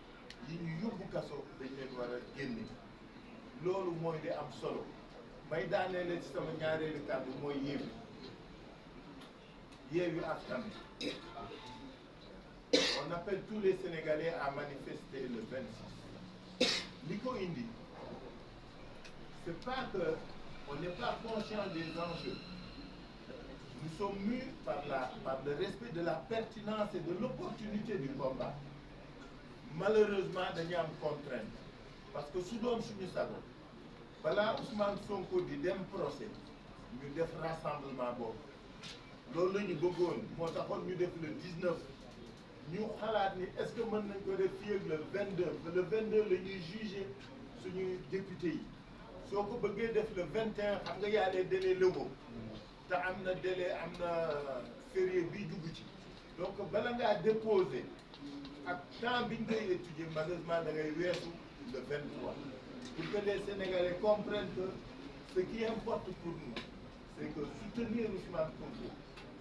S6: yi ñu yóbbu kaso dañ leen war a génne loolu mooy di am solo may daanee leen ci sama ñaareelu kàddu mooy Yewwi Askan Wi on appelle tous les Sénégalais à manifester le 26 li ko indi c'est pas que on n'est pas conscient des enjeux nous sommes mus par le respect de la pertinence et de l'opportunité du combat malheureusement dañu am contrainte parce que su doon suñu sago balaa Ousmane Sonko di dem procès ñu def rassemblement boobu loolu la ñu bëggoon moo taxoon ñu def le 19 ñu xalaat ni est-ce que mën nañ ko def fii ak le 22 le 22 la ñuy juger suñu député yi soo ko bëggee def le 21 xam nga yaa les délais légaux te am na délai am na férié bii dugg ci donc bala ngaa déposer ak temps biñ koy étudier malheureusement da ngay weesu le 23 pour que les Sénégalais comprennent que ce qui importe pour nous c'est que soutenir Ousmane Sonko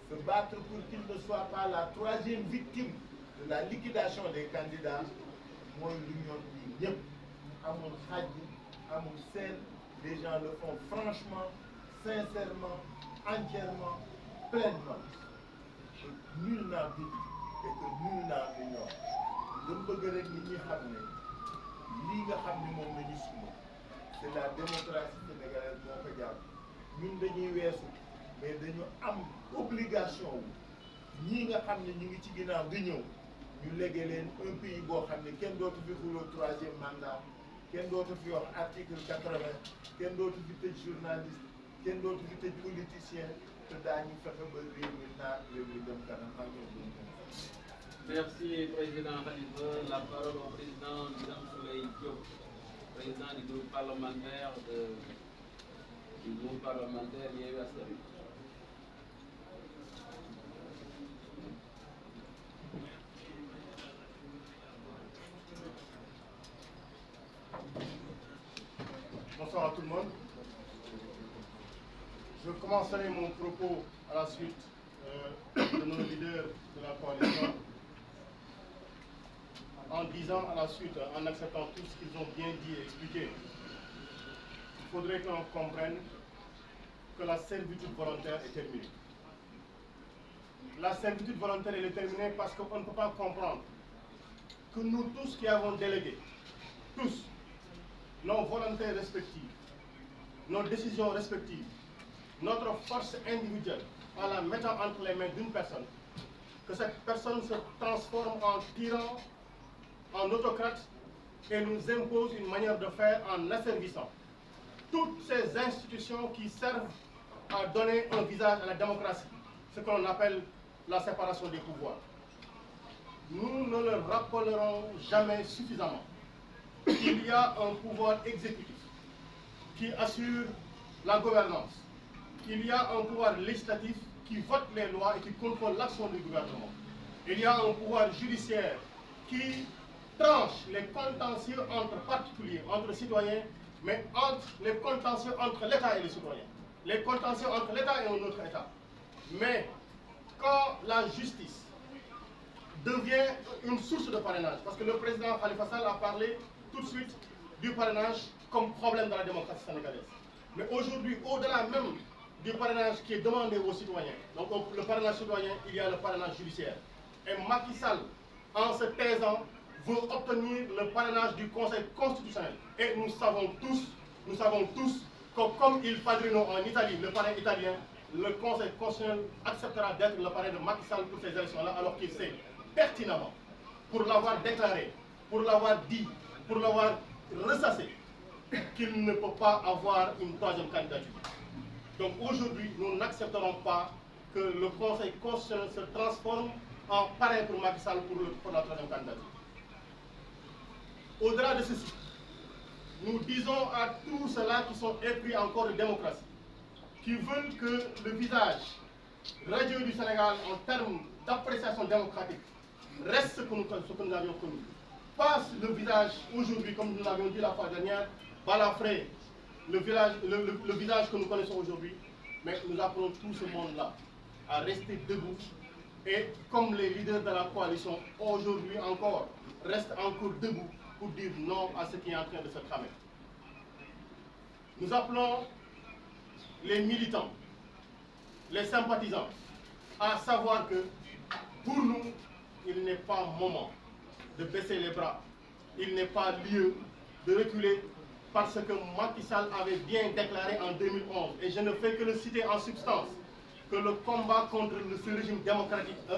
S6: se battre pour qu'il ne soit pas la troisième victime de la liquidation des candidats mooy lu ñoon ñi ñëpp amul xaaj amul seen les gens le font franchement sincèrement entièrement pleinement que nul n'en doute et que nul n'en ignore dama bëgg rek nit ñi xam ne lii nga xam ni moom la ñu suma c'est la démocratie sénégalaise moo ko jàpp ñun dañuy weesu mais dañu am obligation wu ñii nga xam ne ñu ngi ci ginnaaw di ñëw ñu légué leen un pays boo xam ne kenn dootu fi xuloo troisième mandat kenn dootu fi wax article 80 kenn dootu fi tëj journaliste kenn dootu fi tëj politicien te daañu fexe ba réew mi naat réew mi dem kanam ak ñoom.
S1: Merci président Khalifa. La parole au président Birame Souleye Diop, président du groupe parlementaire Yewwi Askan Wi.
S5: Bonsoir à tout le monde. Je commencerai mon propos à la suite de nos leaders de la coalition en disant à la suite, en acceptant tout ce qu'ils ont bien dit et expliqué. Il faudrait qu'on comprenne que la servitude volontaire est terminée. La servitude volontaire elle est terminée parce qu'on ne peut pas comprendre que nous tous qui avons délégué, tous, nos volontés respectives, nos décisions respectives, notre force individuelle, en la mettant entre les mains d'une personne, que cette personne se transforme en tyran, en autocrate, et nous impose une manière de faire en asservissant toutes ces institutions qui servent à donner un visage à la démocratie, ce que l'on appelle la séparation des pouvoirs. Nous ne le rappellerons jamais suffisamment. Il y a un pouvoir exécutif qui assure la gouvernance. Il y a un pouvoir législatif qui vote les lois et qui contrôle l'action du gouvernement. Il y a un pouvoir judiciaire qui tranche les contentieux entre particuliers, entre citoyens, mais entre les contentieux entre l'État et les citoyens. Les contentieux entre l'État et un autre État. Mais quand la justice devient une source de parrainage, parce que le président Khalifa Sall a parlé tout de suite du parrainage comme problème dans la démocratie sénégalaise. Mais aujourd'hui, au-delà même du parrainage qui est demandé aux citoyens, donc le parrainage citoyen, il y a le parrainage judiciaire. Et Macky Sall, en se taisant, veut obtenir le parrainage du Conseil constitutionnel. Et nous savons tous que comme il padrino en Italie, le parrain italien, le Conseil constitutionnel acceptera d'être le parrain de Macky Sall pour ces élections-là, alors qu'il sait pertinemment, pour l'avoir déclaré, pour l'avoir dit, pour l'avoir ressassé, qu'il ne peut pas avoir une troisième candidature. Donc aujourd'hui, nous n'accepterons pas que le Conseil constitutionnel se transforme en parrain pour Macky Sall pour la troisième candidature. Au-delà de ceci, nous disons à tous ceux-là qui sont épris encore de démocratie, qui veulent que le visage radieux du Sénégal en termes d'appréciation démocratique reste ce que nous avions connu. Pas le visage aujourd'hui, comme nous l'avions dit la fois dernière, balafré, le visage que nous connaissons aujourd'hui, mais nous appelons tout ce monde-là à rester debout. Et comme les leaders de la coalition aujourd'hui encore restent encore debout pour dire non à ce qui est en train de se tramer. Nous appelons les militants, les sympathisants, à savoir que pour nous, il n'est pas moment de baisser les bras. Il n'est pas lieu de reculer parce que Macky Sall avait bien déclaré en 2011, et je ne fais que le citer en substance, que le combat contre ce régime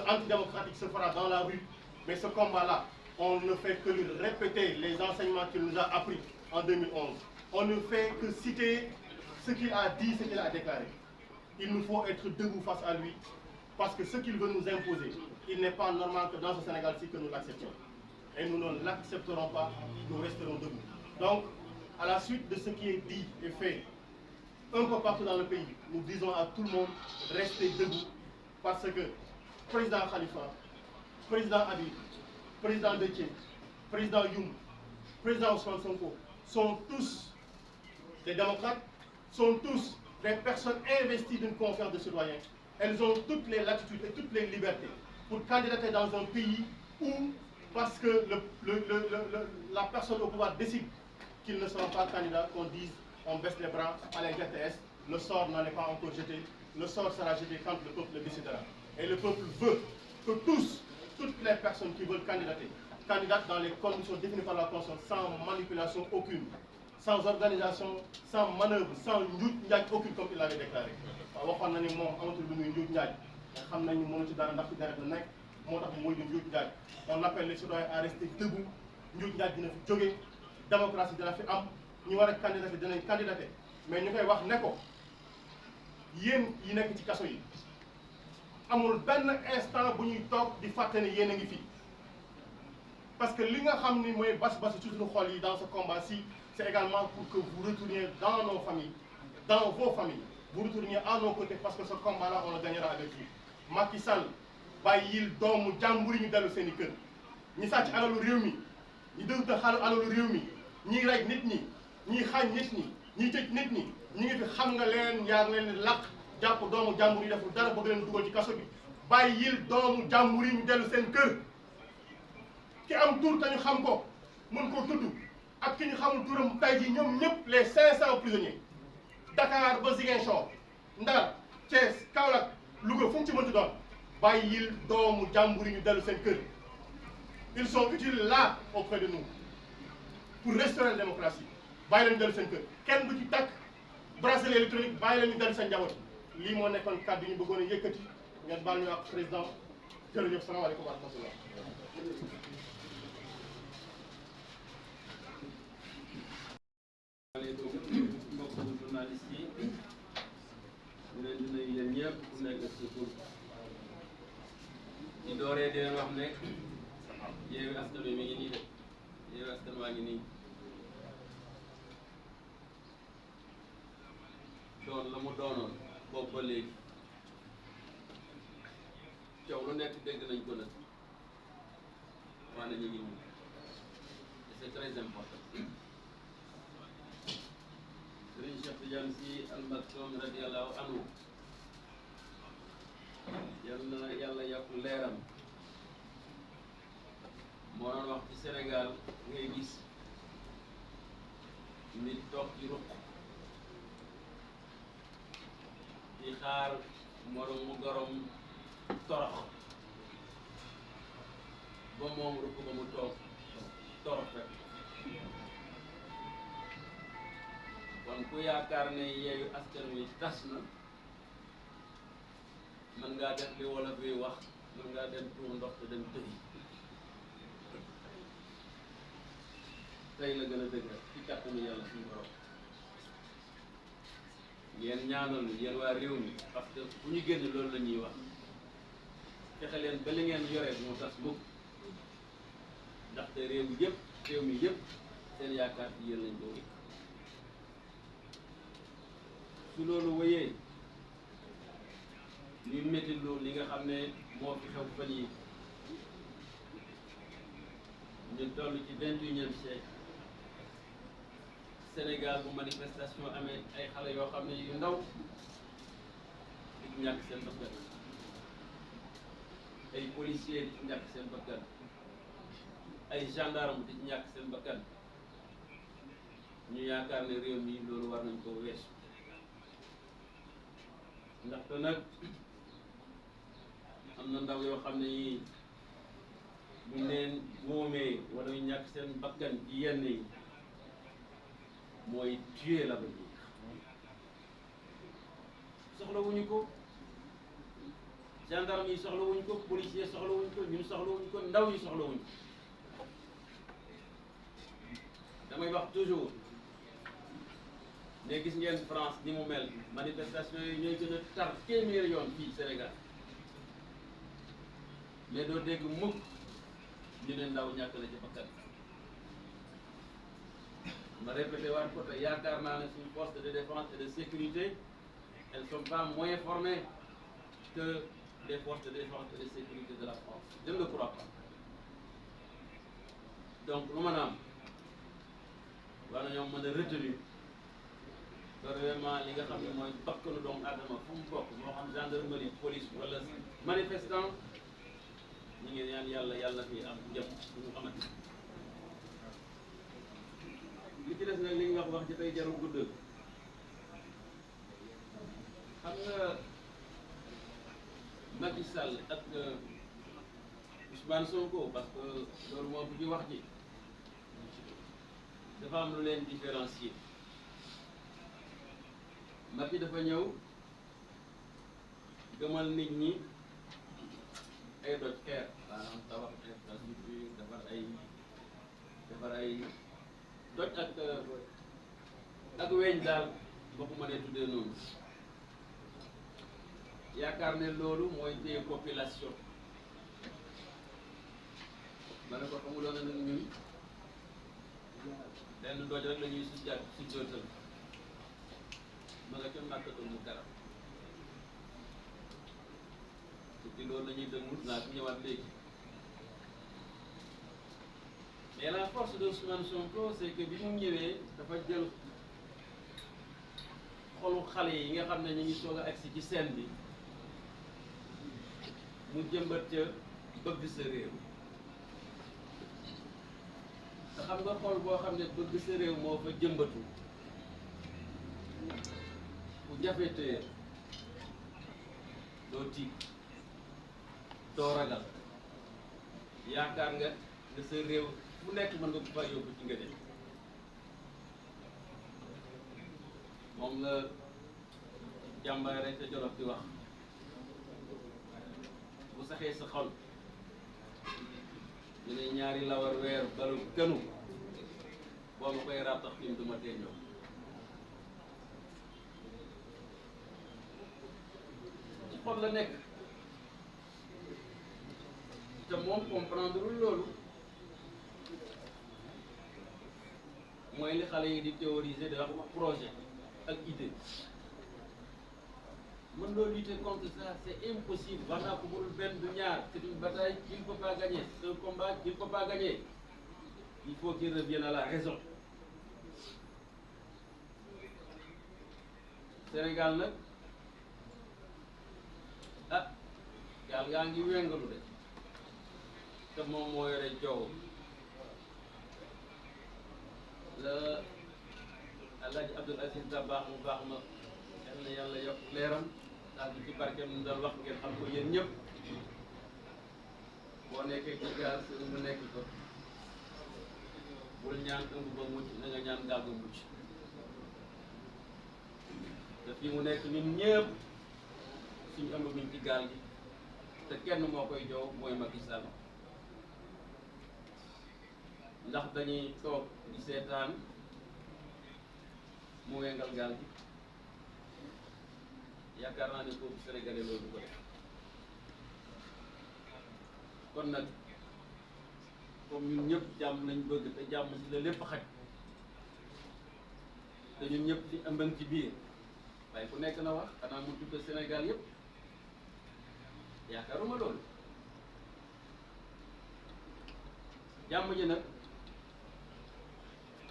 S5: antidémocratique se fera dans la rue, mais ce combat-là, on ne fait que lui répéter les enseignements qu'il nous a appris en 2011. On ne fait que citer ce qu'il a dit, ce qu'il a déclaré. Il nous faut être debout face à lui, parce que ce qu'il veut nous imposer, il n'est pas normal que dans ce Sénégal-ci que nous l'acceptions. Et nous ne l'accepterons pas, nous resterons debout. Donc, à la suite de ce qui est dit et fait un peu partout dans le pays, nous disons à tout le monde, restez debout, parce que président Khalifa, président Habib, président Déthié, président Youm, président Ousmane Sonko, sont tous des démocrates, sont tous des personnes investies d'une confiance de citoyens. Elles ont toutes les latitudes et toutes les libertés pour candidater dans un pays où, parce que la personne au pouvoir décide qu'ils ne seront pas candidats, qu'on dise on baisse les bras à la RTS, le sort n'en est pas encore jeté, le sort sera jeté quand le peuple le décidera. Et le peuple veut que toutes les personnes qui veulent candidater, candidatent dans les conditions définies par la Constitution, sans manipulation aucune, sans organisation, sans manœuvre, sans njuuj njaaj aucune, comme il l'avait déclaré. waaw waxoon na ni moom amatul lu muy njuuj njaaj xam nañ ni mënu ci dara ndax ci deret la nekk moo tax mooy di njuuj njaaj. On appelle les citoyens à rester debout, njuuj njaaj dina fi jóge, démocratie dina fi am, ñu war a candidater dinañ candidater, mais ñu koy wax ne ko yéen yi nekk ci kaso yi amul benn instant bu ñuy toog di fàtte ne yéen a ngi fi, parce que li nga xam ni mooy bas-bas ci suñu xol yi dans ce combat-ci, c'est également pour que vous retourniez dans nos familles, dans vos familles, vous retourniez à nos côtés, parce que ce combat-là on le gagnera avec lui. Macky Sall bàyyil doomu jàmbur yi ñu dellu seen i kër, ñi sàcc alalu réew mi, ñi dëgg alalu réew mi, ñi rey nit ñi, ñi xañ nit ñi, ñi tëj nit ñi, ñi ngi fi xam nga leen, yaa ngi leen làq jàpp doomu jàmbur yi deful dara bëgg leen dugal ci kaso bi. Bàyyil doomu jàmbur yi ñu dellu seen kër. Ki am tur te ñu xam ko mën koo tudd ak ki ñu xamul turam tay ji ñoom ñëpp les 500 prisonniers Dakar ba Ziguinchor, Ndar, Thiès, Kaolack, Louga, fu mu ci mënti doon, bàyyil doomu jàmbur yi ñu dellu seen kër. Ils sont utiles là auprès de nous pour restaurer la démocratie. Bàyyi leen dellu seen kër, kenn du ci takk bracelet électronique, bàyyi leen ñu dellu seen njaboot. Lii moo nekkoon kàddu yi ñu bëggoon a yëkkati, ngeen baal ñu ak président jërëjëf salaamaaleykum wa rahmatullah.
S1: maaleykum mbokku journaliste yi ñu leen di nuyu yéen ñëpp ku nekk sa tur di dooree di leen wax ne Yewwi Askan Wi mi ngi nii de Yewwi Askan waa ngi nii doon la mu doonoon boobu ba léegi coow lu nekk dégg nañ ko nag waaye ñu ngi nii c'est très important. Serigne Cheikh Tidiane Sy Al Maktoum radiyallahu anhu yal na yàlla yokk leeram moo doon wax ci Sénégal ngay gis nit toog ci ruq di xaar moromu gorom torox ba moom ruq ba mu toog torox rek. kon ku yaakaar ne Yewwi Askan Wi tas na mën ngaa def li wolof bi wax mën ngaa dem tuur ndox te dem tëri tey la gën a dëgg ci kàttanu yàlla suñu borom ngeen ñaanal yéen waa réew mi parce que bu ñu génn loolu la ñuy wax fexe leen ba li ngeen yore mu tas mukk ndaxte réew mi yëpp seen yaakaar ci yéen lañ ko wékk su loolu wéyee ñuy métti lu li nga xam ne moo fi xew fan yi ñu toll ci 21e siècle Sénégal bu manifestation amee ay xale yoo xam ne yu ndaw di ci ñàkk seen bakkan ay policiers di ci ñàkk seen bakkan ay gendarme di ci ñàkk seen bakkan ñu yaakaar ne réew mi loolu war nañ ko weesu ndaxte nag am na ndaw yoo xam ne yii buñ leen moomee wala ñu ñàkk seen bakkan ci yenn yi mooy tuer l'avenir soxlawuñu ko gendarme yi soxlawuñu ko policier soxlawuñu ko ñun soxlawuñu ko ndaw yi soxlawuñu ko damay wax toujours ne gis ngeen France ni mu mel manifestation yi ñooy gën a tar téeméeri yoon fii Sénégal mais doo dégg mukk ñu ne ndaw ñàkk na ci bakkan ma répété waat ko te yaakaar naa ne suñu force de défense et de sécurité elles ne sont pas moins formées que les forces de défense et de sécurité de la France je ne le crois pas donc lu maanaam war nañoo mën a retenir vraiment li nga xam ne mooy bakkanu doomu aadama fu mu bokk moo xam gendarmerie police wala manifestant ñu ngi ñaan yàlla fi am jëm ñu xamante li ci des nag li ñu wax ci tey jarul guddal xam nga Macky Sall ak Ousmane Sonko parce que loolu moo fi ci wax ji dafa am lu leen différencier Macky dafa ñëw gëmal nit ñi ay doj xeer maanaam tabax infrastructure defar ay doj ak weñ daal boo ko mënee tuddee noonu yaakaar ne loolu mooy téye population ma ne ko xamuloon na nag ñun benn doj rek la ñuy si jootal ma nga ca Makkatul Mukarram ci loolu la ñuy dëgg naa fi ñëwaat léegi mais la force de Ousmane Sonko c'est que bi mu ñëwee dafa jël xolu xale yi nga xam ne ñu ngi soog a agsi ci scène bi mu jëmbat ca bëgg sa réew te xam nga xol boo xam ne bëgg sa réew moo fa jëmbatu bu jafe téye doo tiit doo ragal yaakaar nga sa réew fu nekk mën nga ko fa yóbbu ci nga dem moom la jàmbaay rek ca Jolof di wax bu saxee sa xol ñaari lawar weer balu kënu boo ma koy raatax tim du ma tee ñëw ci xol la nekk te moom comprendre loolu mooy li xale yi di théoriser de wax projet ak idée mën loo lutter contre ça c'est impossible wax naa ko burul benn du ñaar c'est une bataille qu'il ne peut pas gagner c'est un combat qu'il ne peut pas gagner il faut qu'il revienne à la raison Sénégal nag ah gaal gaa ngi wengalu de te moom moo yore joow la Alaaji Abdoul Aziz Dabakh mu baax ma yal na yàlla yokk leeram daal di ci barkeem mu dal wax ngeen xam ko yéen ñëpp boo nekkee ci gaal sa ëmb nekk ko bul ñaan ëmb ba mucc na nga ñaan gaal ba mucc te fii mu nekk ñun ñëpp suñu ëmb biñ ci gaal gi te kenn moo koy joow mooy Macky Sall ndax dañuy toog di seetaan mu wengal gaal gi yaakaar naa ne foofu sénégalais loolu du ko def kon nag comme ñun ñëpp jàmm lañ bëgg te jàmm si la lépp xaj te ñun ñëpp ci ëmban ci biir waaye ku nekk na wax xanaa mu tudd Sénégal yëpp yaakaaruma loolu jàmm ji nag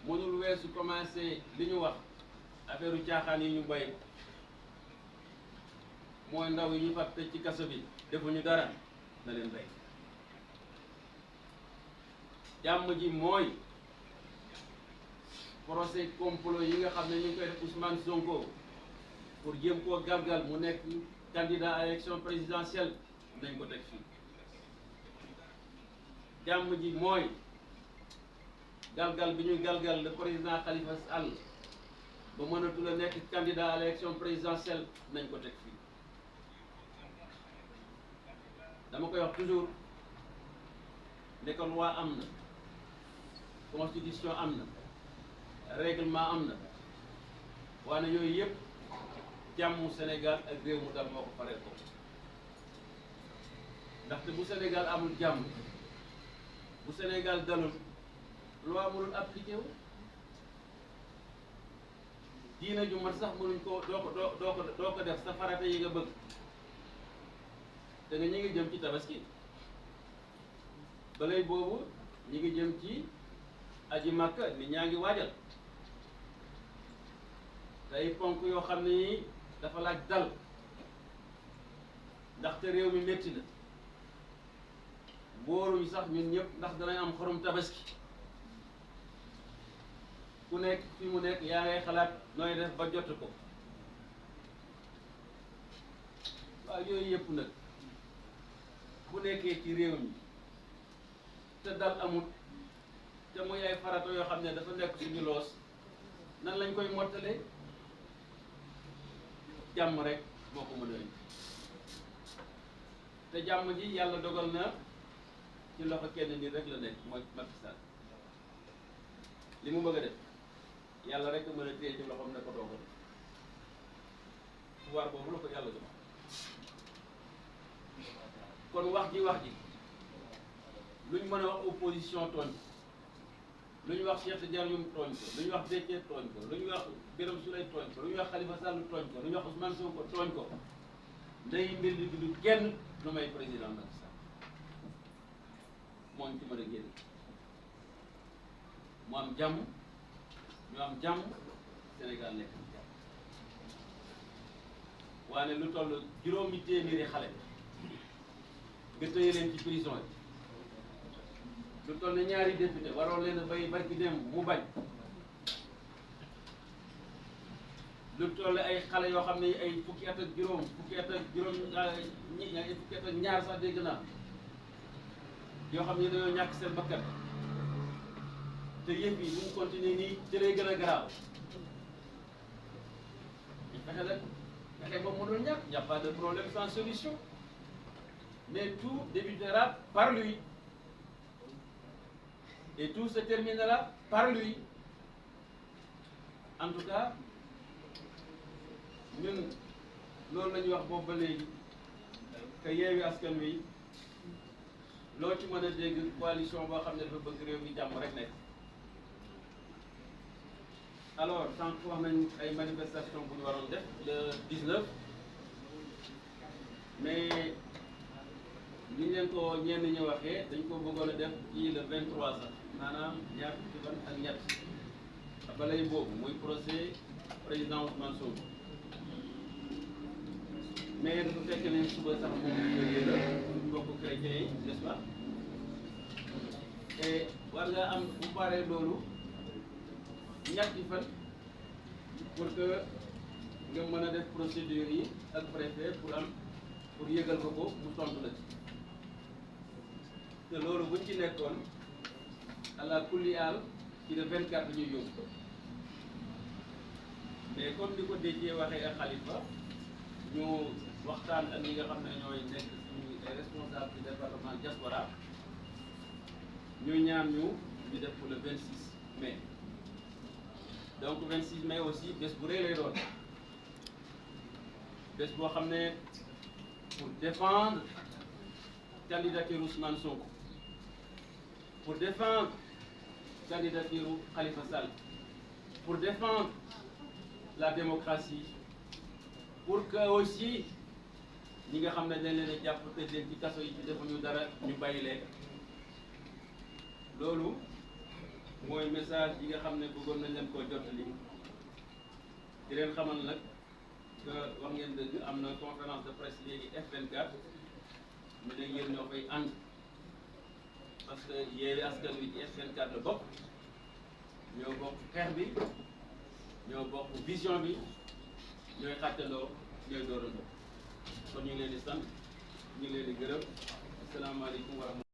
S1: mënul weesu commencé li ñu wax affaire caaxaan yi ñu bay mooy ndaw yi ñu fàtte ci kaso bi defuñu dara na leen bay jàmm ji mooy procès complot yi nga xam ne ñu ngi koy def Ousmane Sonko pour jéem koo galgal mu nekk candidat à élection présidentielle nañ ko teg fii jàmm ji mooy galgal bi ñuy galgal le président Khalifa Sall ba mënatul a nekk candidat à l'élection présidentielle nañ ko teg fii dama koy wax toujours ne ko loi am na constitution am na règlement am na waane yooyu yëpp jàmmu Sénégal ak réew mu dal moo ko faree ko ndaxte bu Sénégal amul jàmm bu Sénégal dalul loi mënul appliqué wu diina ju mat sax mënuñ ko doo ko def sa farata yi nga bëgg te nga ñi ngi jëm ci tabaski balay boobu ñi ngi jëm ci aji Makka nit ñaa ngi waajal tey ponk yoo xam ne yi dafa laaj dal ndaxte réew mi métti na wóoruñu sax ñun ñëpp ndax danañ am xorom tabaski ku nekk fi mu nekk yaa ngay xalaat nooy def ba jot ko waaw yooyu yëpp nag bu nekkee ci réew mi te dal amut te muy ay farata yoo xam ne dafa nekk suñu loos nan lañ koy mottalee jàmm rek moo ko mën a indi te jàmm ji yàlla dogal na ci loxo kenn nit rek la nekk mooy Macky Sall li mu bëgg a def yàlla rek mën a téye ci loxoom ne ko doo ko def pouvoir boobu la ko yàlla jox kon wax ji luñ mën a wax opposition tooñ ko lu ñu wax Cheikh Tidiane Youm tooñ ko lu ñu wax Déthié tooñ ko lu ñu wax Birame Souleye tooñ ko lu ñu wax Khalifa Sall tooñ ko lu ñu wax Ousmane Sonko tooñ ko ndey mbir li du kenn lu may président Macky Sall moo ñu ci mën a génn mu am jàmm ñu am jàmm Sénégal nekk ci jàmm waane lu toll juróomi téeméeri xale nga tëye leen ci prison yi lu toll ne ñaari député waroon leen a bay barki dem mu bañ lu toll ay xale yoo xam ne ay fukki at ak juróom fukki at ak ñaar sax dégg naa yoo xam ne dañoo ñàkk seen bakkan te yëf yi bu mu continuer nii jëlee gën a garaaw fexe nag fexe boobu mënul ñàkk y a pas de problème sans solution mais tout débutera par lui et tout se terminera par lui. En tout cas ñun loolu la ñuy wax boobu ba léegi que Yewwi Askan Wi loo ci mën a dégg coalition boo xam ne dafa bëgg réew mi jàmm rek nekk. Alors sànq wax nañ ay manifestation bu ñu waroon def le 19 mais ni ñu leen ko ñenn ñi waxee dañ ko bëggoon a def ci le 23 sax maanaam ñaar fukki fan ak ñett balay boobu muy procès président Ousmane Sonko mais dafa fekk ne suba sax moom jógee la mbokku chrétien yi n'est-ce pas et war nga am bu paree loolu ñetti fan pour que nga mën a def procédure yi ak préfet pour yëgal ko mu tontu la ci te loolu buñ ci nekkoon àla kulli aal ci le 24 ñuy yóbbu mais comme ni ko déjee waxee ak Khalifa ñu waxtaan ak ñi nga xam ne ñooy nekk suñu responsable du département diaspora ñu ñaan ñu def pour le 26 mai. Donc 26 mai aussi bés bu rëy lay doon bés boo xam ne pour défendre candidature Ousmane Sonko, pour défendre candidature Khalifa Sall, pour défendre la démocratie, pour que aussi ñi nga xam ne dañ leen a jàpp tëj leen ci kaso yi ci defuñu dara ñu bàyyi leen. Loolu mooy message yi nga xam ne bëggoon nañ leen koo jottali di leen xamal nag que wax ngeen dëgg am na conférence de presse léegi F24 ñu ne yéen ñoo koy ànd parce que Yewwi Askan Wi ci F24 la bokk ñoo bokk xeex bi ñoo bokk vision bi ñooy xàttaloo ñooy doorandoo kon ñu ngi leen di sant ñu ngi leen di gërëm asalaamaaleykum wa rahmatulah.